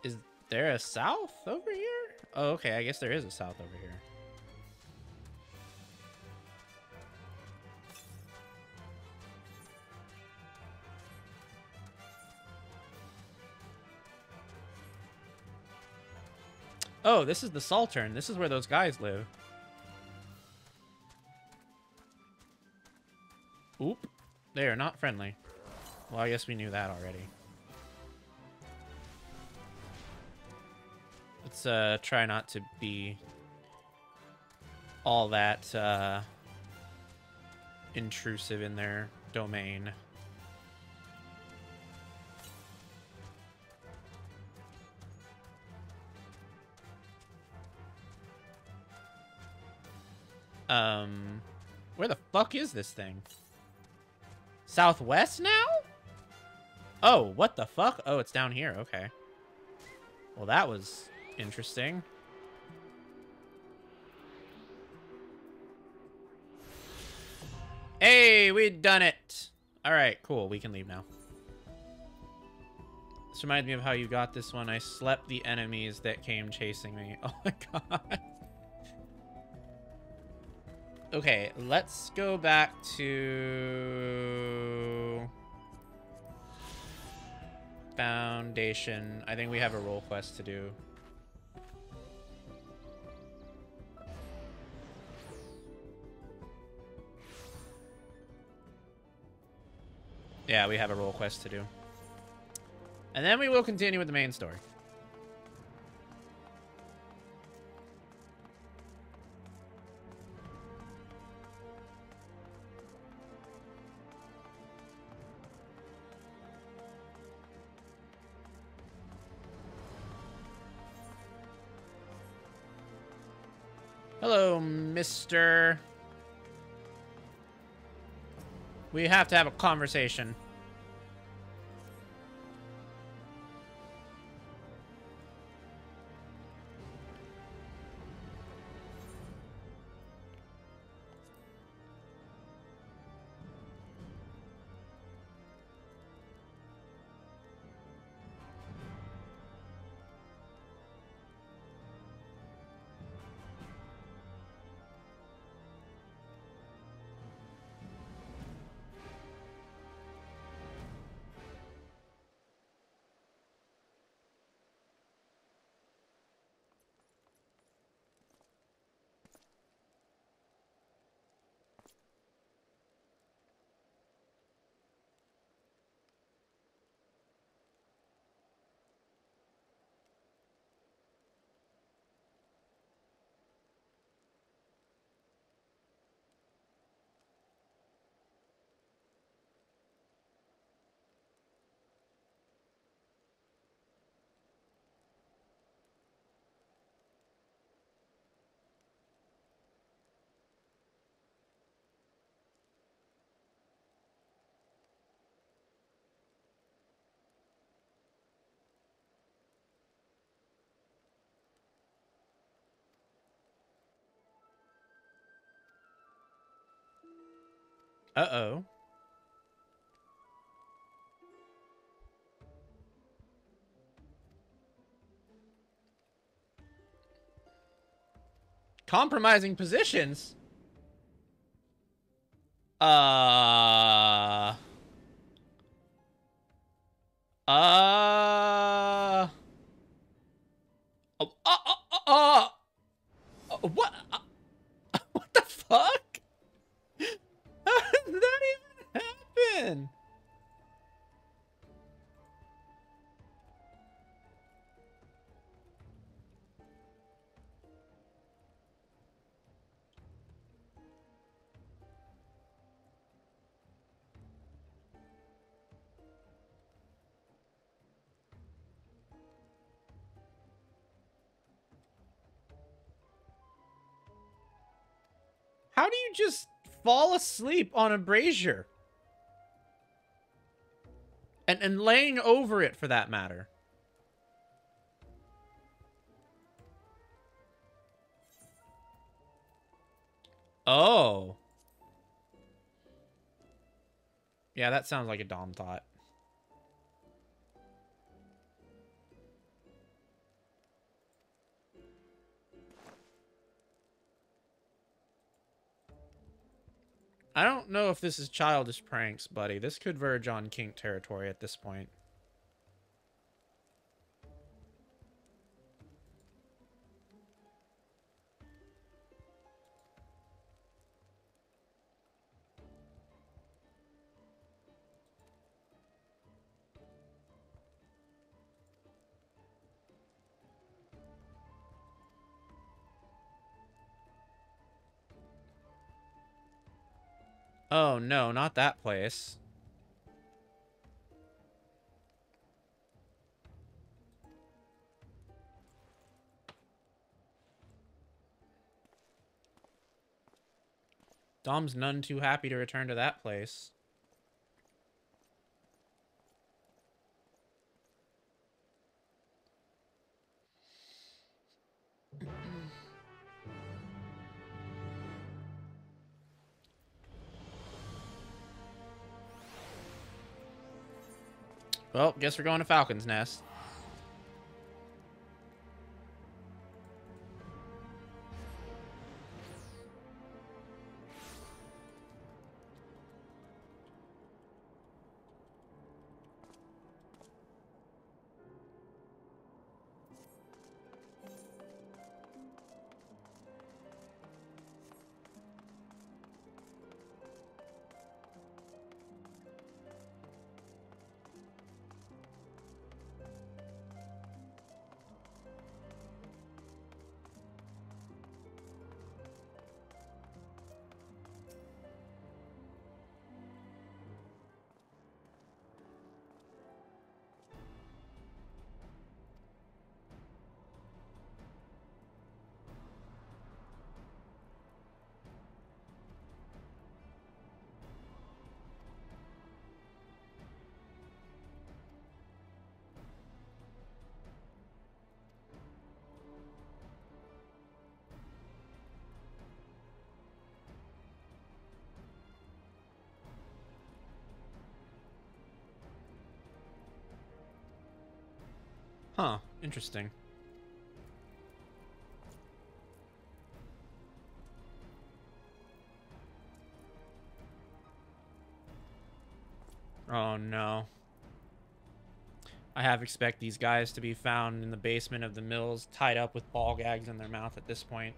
Is there a south over here? Oh, okay. I guess there is a south over here. Oh, this is the Saltern. This is where those guys live. Oop. They are not friendly. Well, I guess we knew that already. Let's try not to be all that intrusive in their domain. Where the fuck is this thing? Southwest now? Oh, what the fuck? Oh, it's down here. Okay. Well, that was interesting. Hey, we done it. All right, cool. We can leave now. This reminds me of how you got this one. I slept the enemies that came chasing me. Oh my god. Okay, let's go back to Foundation. I think we have a role quest to do. Yeah, we have a role quest to do. And then we will continue with the main story. Hello, mister. We have to have a conversation. Uh-oh. Compromising positions? Uh... What? What the fuck? How did that even happen? How do you just fall asleep on a brazier? And laying over it, for that matter. Oh. Yeah, that sounds like a Dom thought. I don't know if this is childish pranks, buddy. This could verge on kink territory at this point. Oh no, not that place. Dom's none too happy to return to that place. Well, guess we're going to Falcon's Nest. Huh, interesting. Oh no. I half expect these guys to be found in the basement of the mills, tied up with ball gags in their mouth at this point.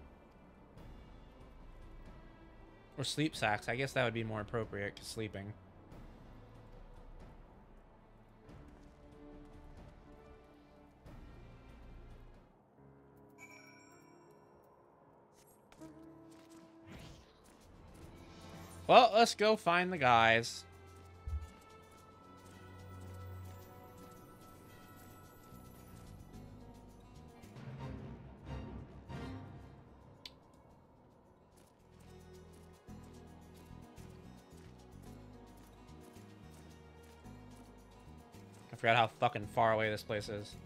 Or sleep sacks. I guess that would be more appropriate, because sleeping. Well, let's go find the guys. I forgot how fucking far away this place is.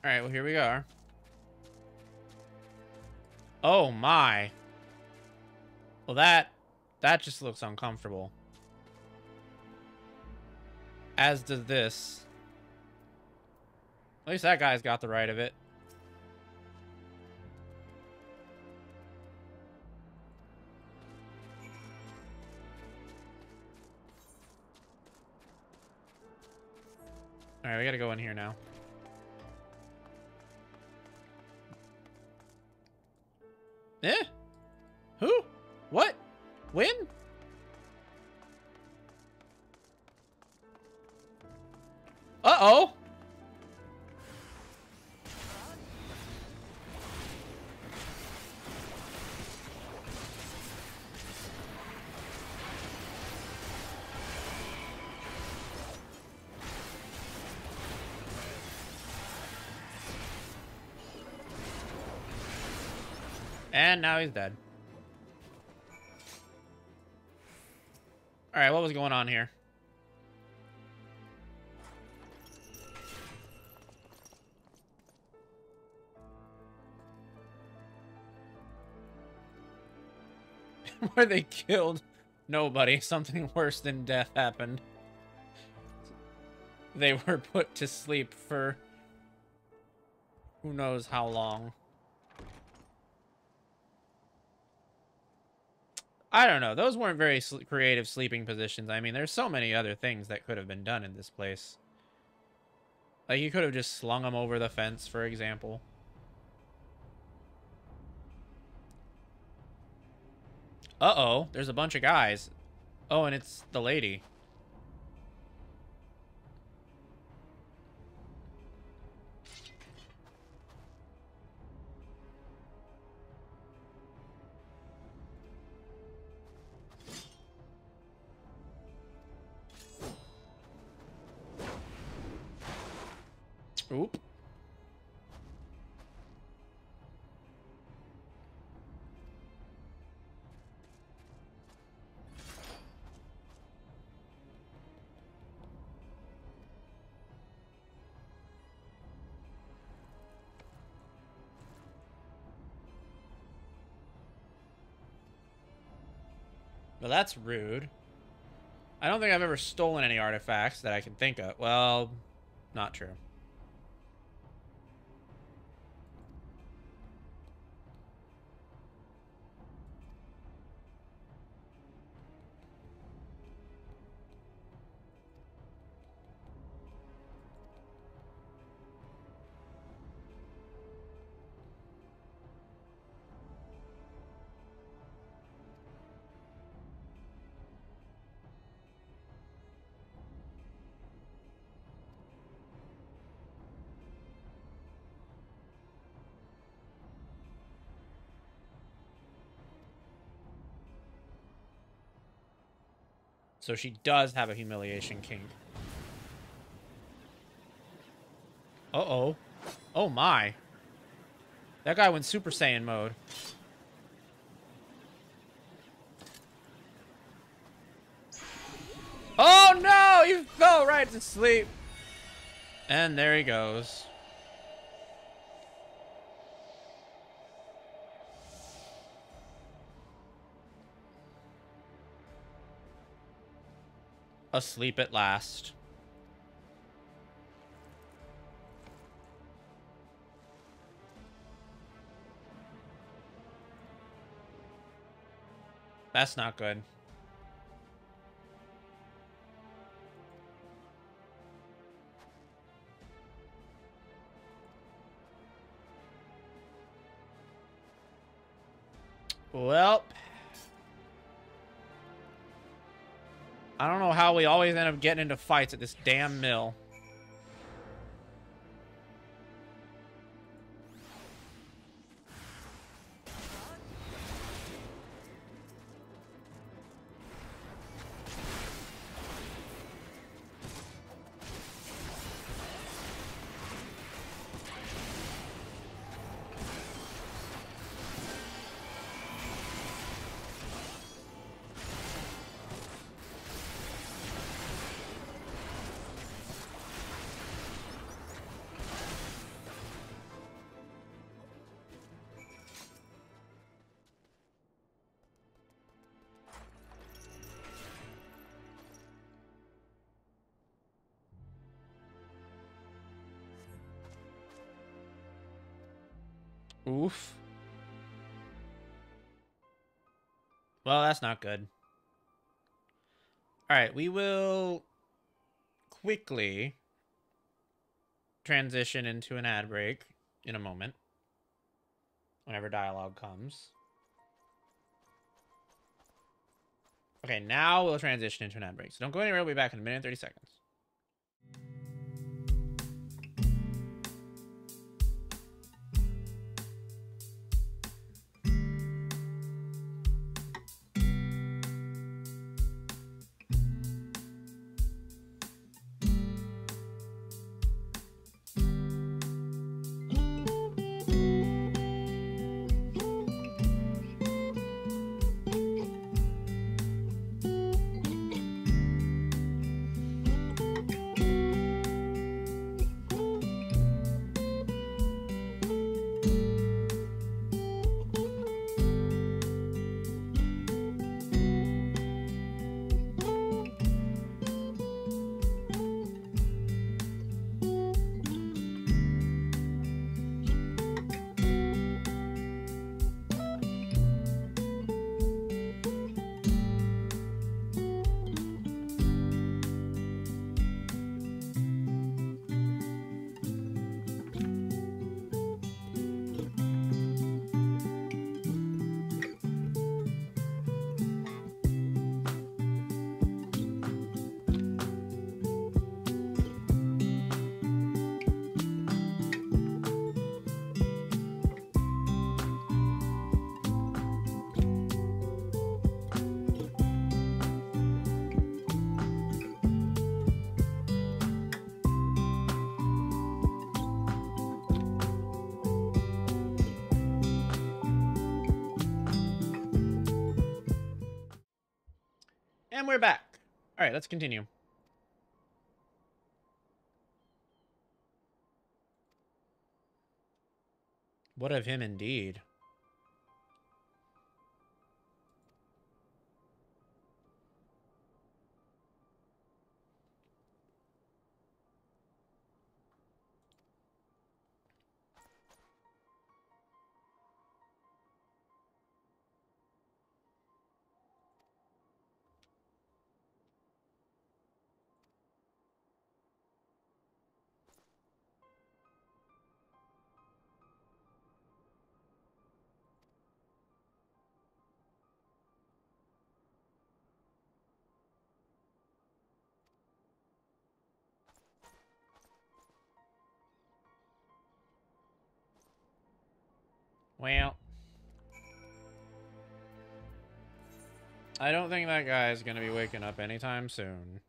Alright, well, here we are. Oh, my. Well, that just looks uncomfortable. As does this. At least that guy's got the right of it. Alright, we gotta go in here now. Eh? Who? What? When? Uh-oh. And now he's dead. Alright, what was going on here? Were they killed Nobody. Something worse than death happened. They were put to sleep for who knows how long. I don't know. Those weren't very creative sleeping positions. I mean, there's so many other things that could have been done in this place. Like, you could have just slung them over the fence, for example. Uh-oh, there's a bunch of guys. Oh, and it's the lady. Oop. Well, that's rude. I don't think I've ever stolen any artifacts that I can think of. Well, not true. So she does have a humiliation kink. Uh-oh. Oh my. That guy went Super Saiyan mode. Oh no! He fell right to sleep. And there he goes. Asleep at last. That's not good. Well, I don't know how we always end up getting into fights at this damn mill. Oof. Well, that's not good. Alright, we will quickly transition into an ad break in a moment. Whenever dialogue comes. Okay, now we'll transition into an ad break. So don't go anywhere, we'll be back in a minute and 30 seconds. And we're back. All right, let's continue. What of him indeed? Well, I don't think that guy's gonna be waking up anytime soon.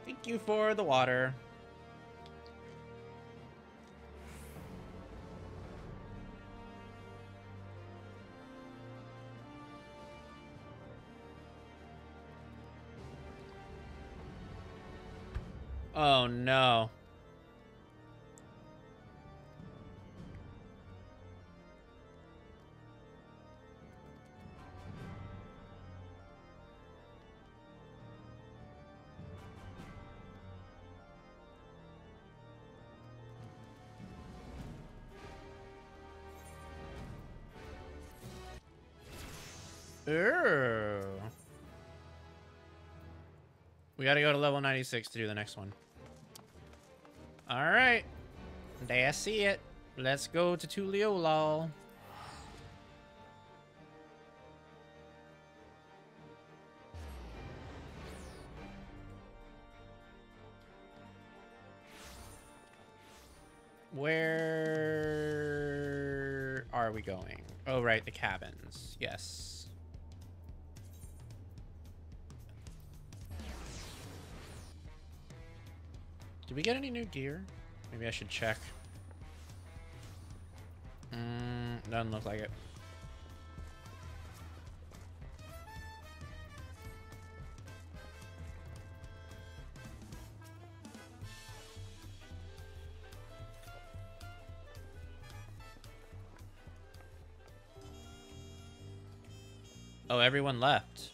Thank you for the water. Oh no. Ooh. We gotta go to level 96 to do the next one. Alright. There I see it. Let's go to Tuliolol. Where are we going? Oh, right, the cabins. Yes. Did we get any new gear? Maybe I should check. Doesn't look like it. Oh, everyone left.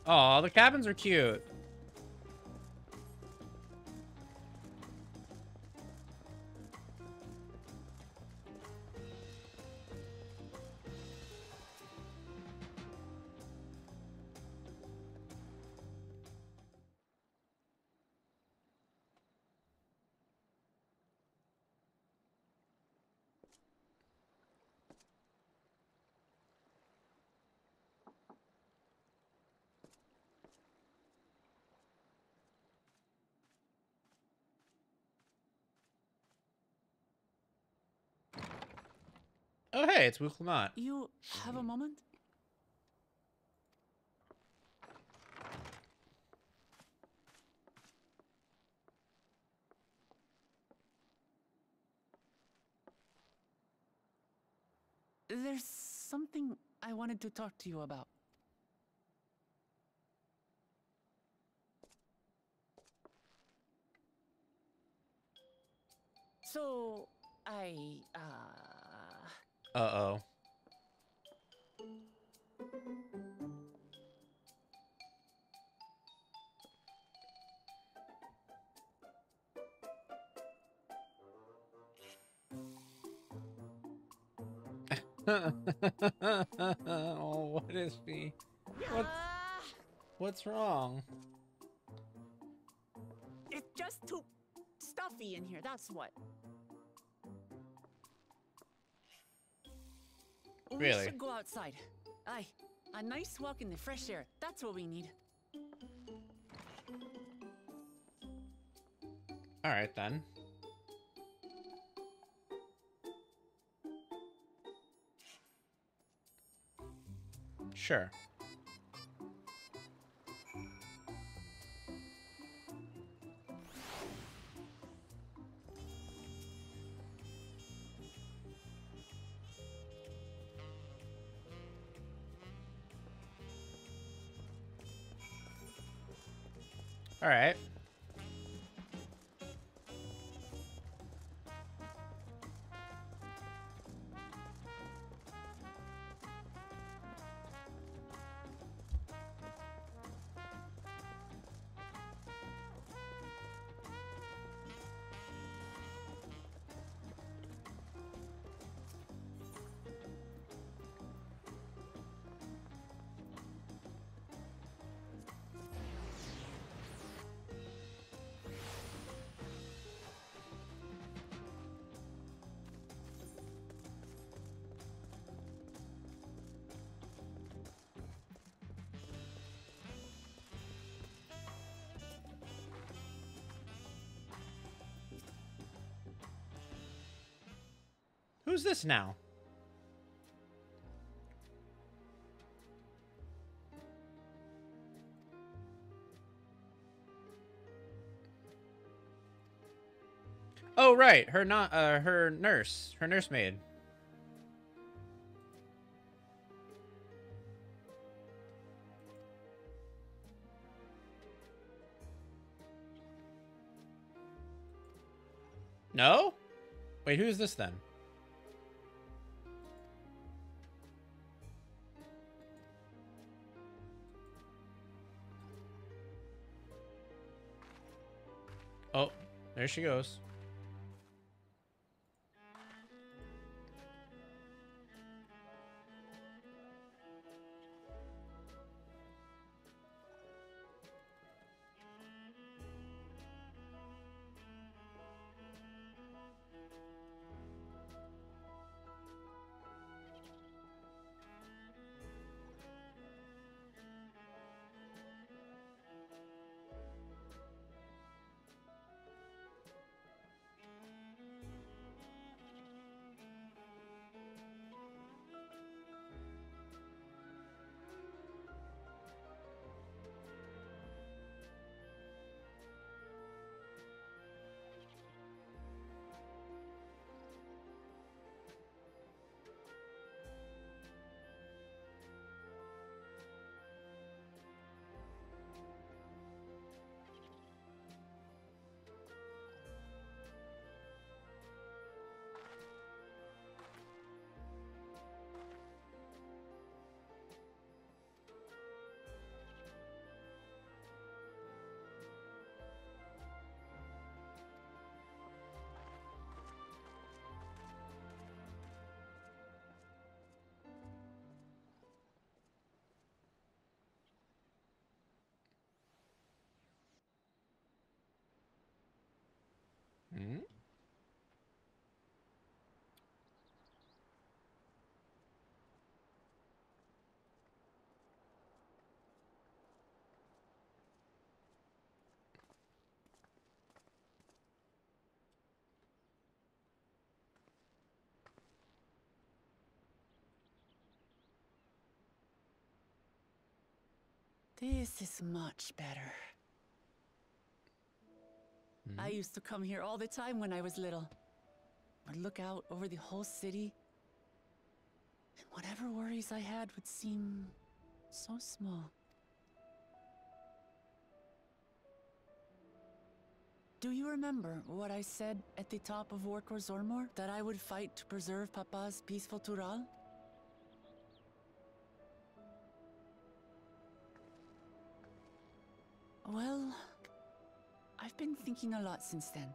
Aw, the cabins are cute. Oh, hey, it's Wuklamat. You have a moment? There's something I wanted to talk to you about. So, Uh-oh. Oh, what is she? What's wrong? It's just too stuffy in here, that's what. Really? We should go outside. Aye, a nice walk in the fresh air. That's what we need. All right then. Sure. All right. Who's this now? Oh, right. Her nursemaid. No? Wait, who is this then? Oh, there she goes. Hmm? This is much better. I used to come here all the time when I was little. I'd look out over the whole city, and whatever worries I had would seem so small. Do you remember what I said at the top of Orkor Zormor? That I would fight to preserve Papa's peaceful Tural? Well, I've been thinking a lot since then.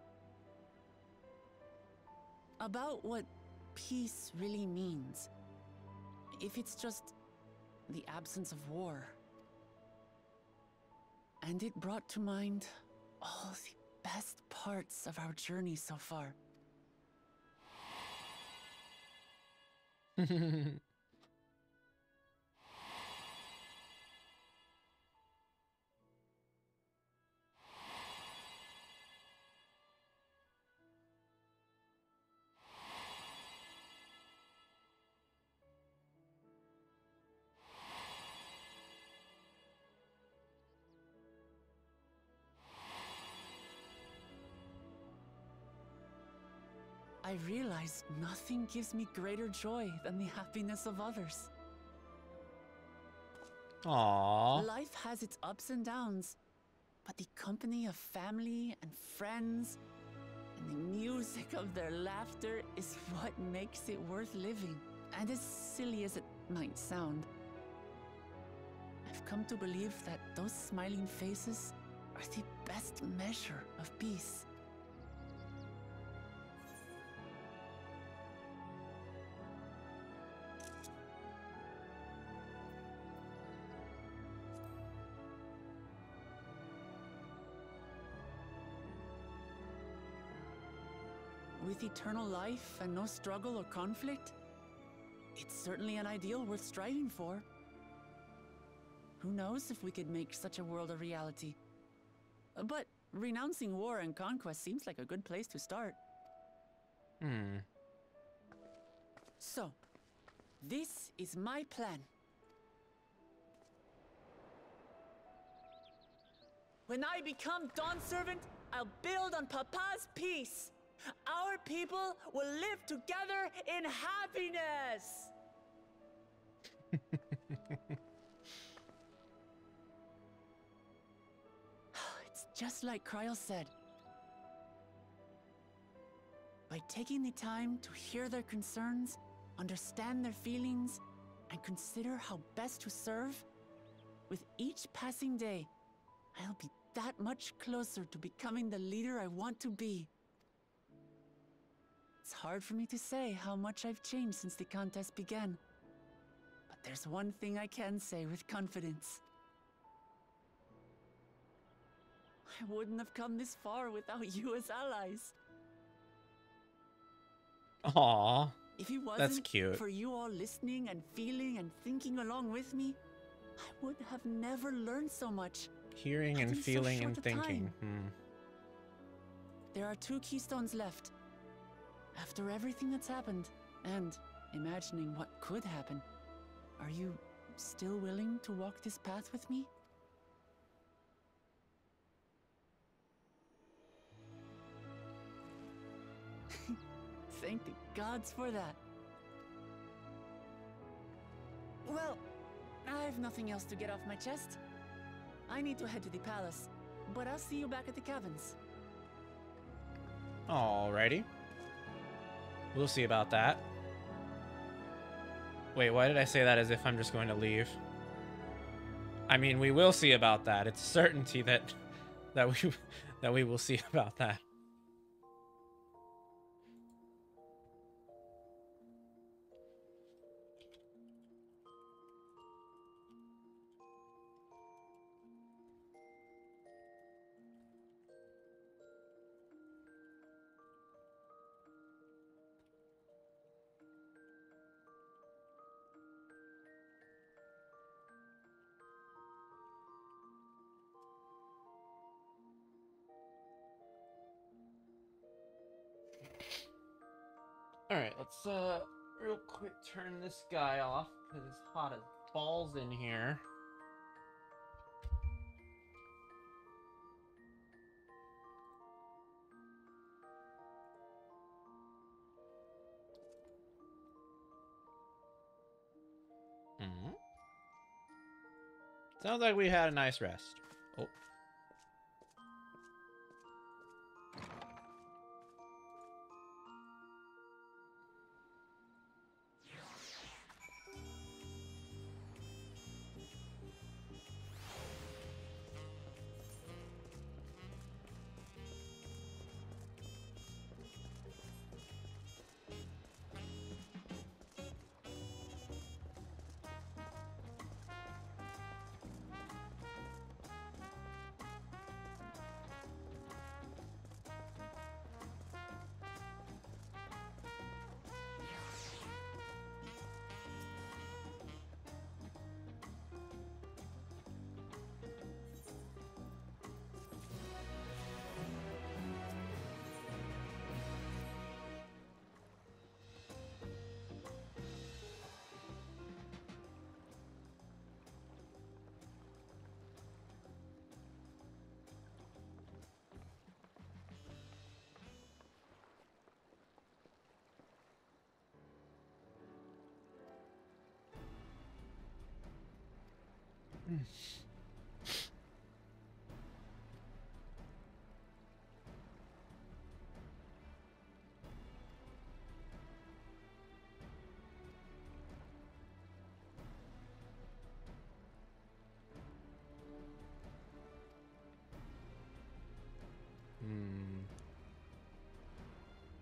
About what peace really means. if it's just the absence of war. And it brought to mind all the best parts of our journey so far. I realized nothing gives me greater joy than the happiness of others. Aww. Life has its ups and downs, but the company of family and friends and the music of their laughter is what makes it worth living. And as silly as it might sound, I've come to believe that those smiling faces are the best measure of peace. With eternal life and no struggle or conflict, it's certainly an ideal worth striving for. Who knows if we could make such a world a reality? But renouncing war and conquest seems like a good place to start. So, this is my plan. When I become Dawn Servant, I'll build on Papa's peace. Our people will live together in happiness! It's just like Kryl said. By taking the time to hear their concerns, understand their feelings, and consider how best to serve, with each passing day, I'll be that much closer to becoming the leader I want to be. It's hard for me to say how much I've changed since the contest began. But there's one thing I can say with confidence. I wouldn't have come this far without you as allies. Aww. If it wasn't That's cute. for you all listening and feeling and thinking along with me, I would have never learned so much. Hearing and in so feeling short and a thinking. time. There are 2 keystones left. After everything that's happened, and imagining what could happen, are you still willing to walk this path with me? Thank the gods for that. Well, I have nothing else to get off my chest. I need to head to the palace, but I'll see you back at the cabins. Alrighty. We'll see about that. Wait, why did I say that as if I'm just going to leave? I mean, we will see about that. It's a certainty that we will see about that. Alright, let's real quick turn this guy off because it's hot as balls in here. Sounds like we had a nice rest. Oh.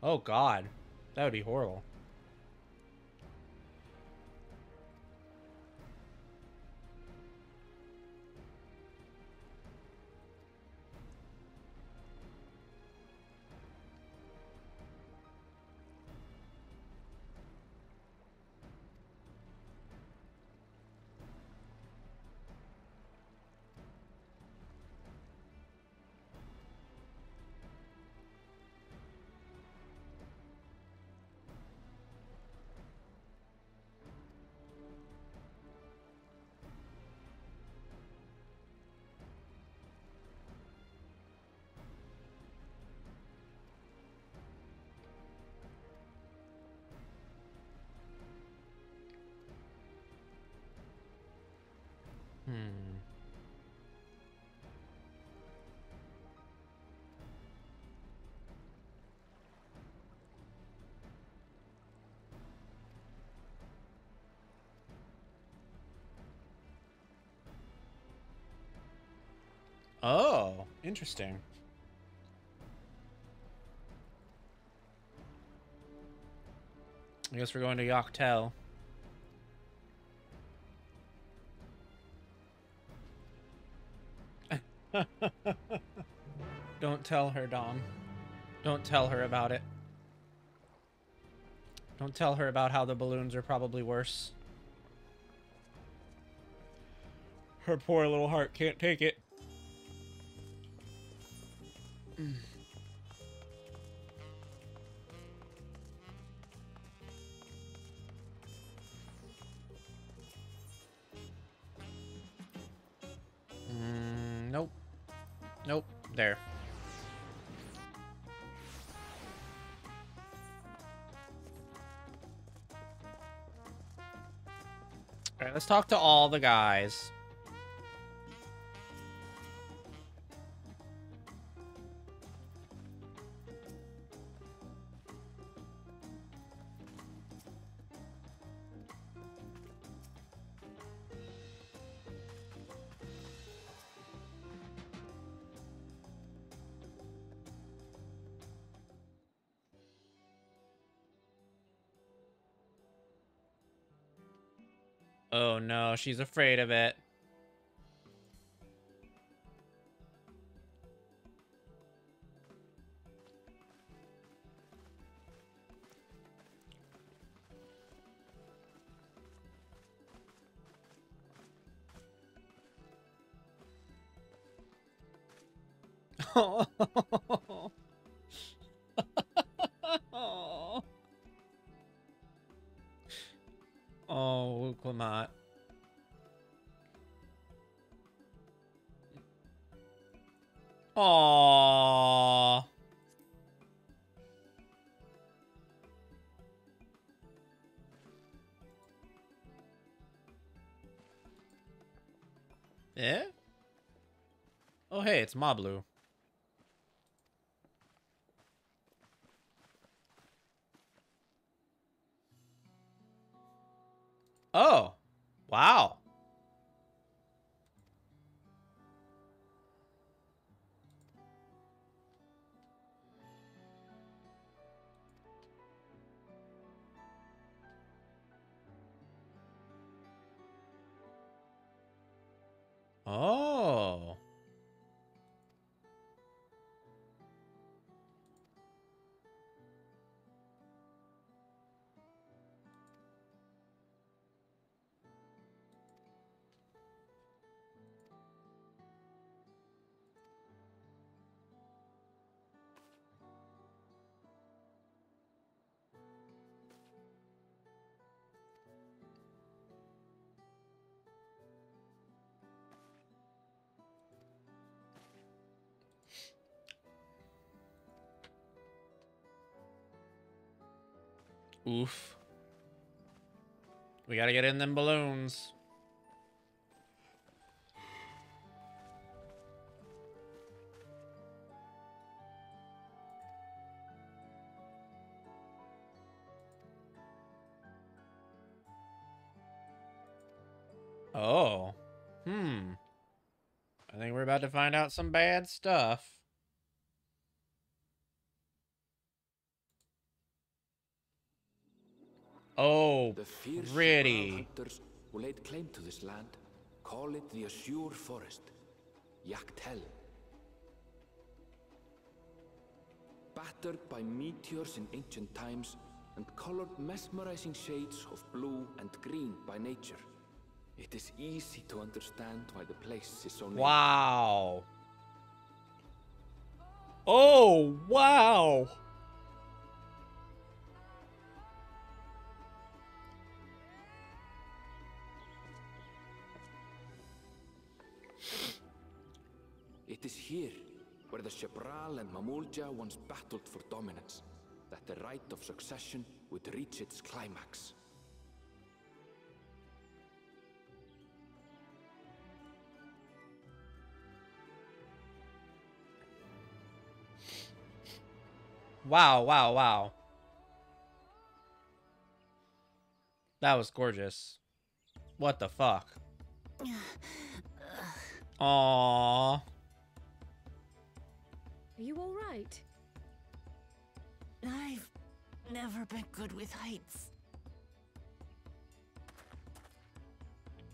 Oh God, that would be horrible. Oh, interesting. I guess we're going to Yoctel. Don't tell her, Dom. Don't tell her about it. Don't tell her about how the balloons are probably worse. Her poor little heart can't take it. Nope. Nope. There. All right, let's talk to all the guys. Oh no, she's afraid of it. Oh, Clement. Aww. Yeah? Oh, hey, it's Mablu. Oh, wow. Oh. Oof. We gotta get in them balloons. Oh. I think we're about to find out some bad stuff. Oh, The fierce pretty. hunters who laid claim to this land call it the Azure Forest, Yaktel. Battered by meteors in ancient times and colored mesmerizing shades of blue and green by nature, it is easy to understand why the place is so named. Wow. Oh, wow. It is here where the Shebral and Mamulja once battled for dominance, that the right of succession would reach its climax. Wow, wow, wow. That was gorgeous. What the fuck? Aww. Are you all right? I've never been good with heights.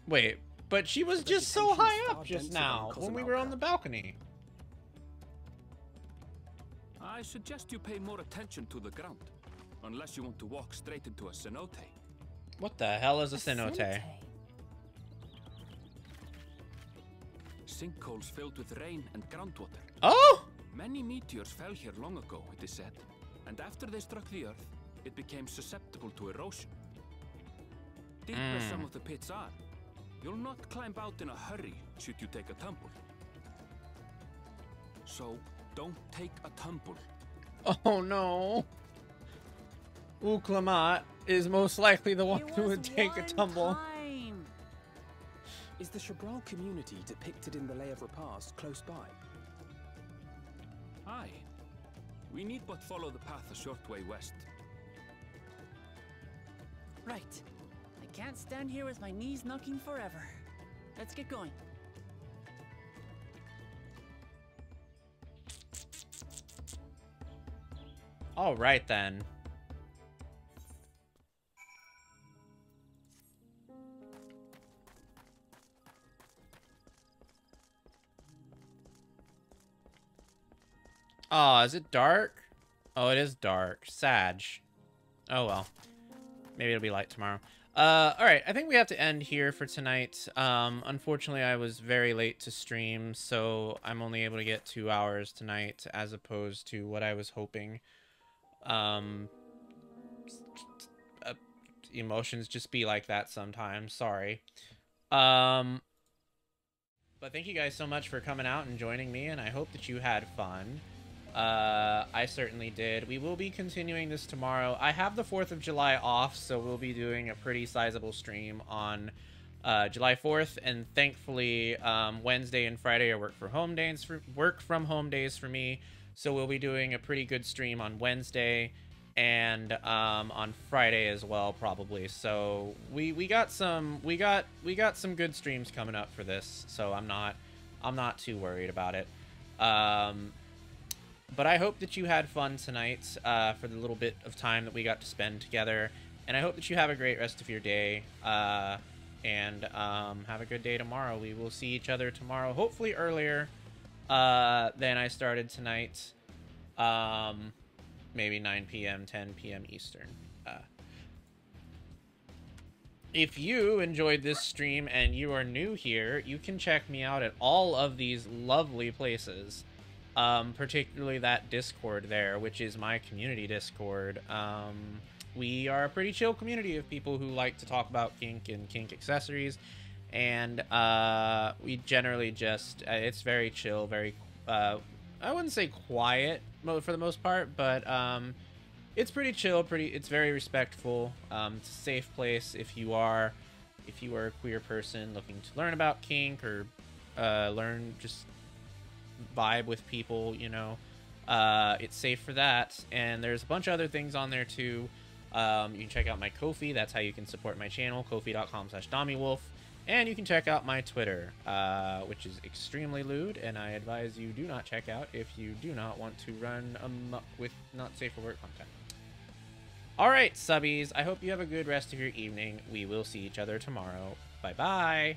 Wait, but she was just so high up just now when we were on the balcony. I suggest you pay more attention to the ground, unless you want to walk straight into a cenote. What the hell is a cenote? Sinkholes filled with rain and groundwater. Oh! Many meteors fell here long ago, it is said, and after they struck the earth, it became susceptible to erosion. Deep as some of the pits are, you'll not climb out in a hurry should you take a tumble. So, don't take a tumble. Oh no. Uklamat is most likely the one who would take a tumble. Is the Shebral community depicted in the Lay of Repast close by? Aye. We need but follow the path a short way west. Right. I can't stand here with my knees knocking forever. Let's get going. All right then. Oh, is it dark? Oh, it is dark. Sag. Oh well. Maybe it'll be light tomorrow. Alright, I think we have to end here for tonight. Unfortunately, I was very late to stream, so I'm only able to get 2 hours tonight as opposed to what I was hoping. Emotions just be like that sometimes. Sorry. But thank you guys so much for coming out and joining me, and I hope that you had fun. I certainly did. We will be continuing this tomorrow. I have the 4th of July off, so we'll be doing a pretty sizable stream on July 4th, and thankfully Wednesday and Friday are work from home days for me, so we'll be doing a pretty good stream on Wednesday and on Friday as well, probably. So we got some good streams coming up for this, so I'm not too worried about it. But I hope that you had fun tonight for the little bit of time that we got to spend together. And I hope that you have a great rest of your day. And have a good day tomorrow. We will see each other tomorrow, hopefully earlier than I started tonight. Maybe 9 p.m., 10 p.m. Eastern. If you enjoyed this stream and you are new here, you can check me out at all of these lovely places. Particularly that Discord there, which is my community Discord. We are a pretty chill community of people who like to talk about kink and kink accessories, and we generally just it's very chill, very I wouldn't say quiet for the most part, but it's pretty chill, it's very respectful. It's a safe place if you are a queer person looking to learn about kink or just vibe with people, you know. It's safe for that, and there's a bunch of other things on there too. You can check out my Ko-fi. That's how you can support my channel, kofi.com/Domiwoof. And you can check out my Twitter, which is extremely lewd, and I advise you do not check out if you do not want to run amok with not safe for work content. Alright, subbies, I hope you have a good rest of your evening. We will see each other tomorrow. Bye-bye!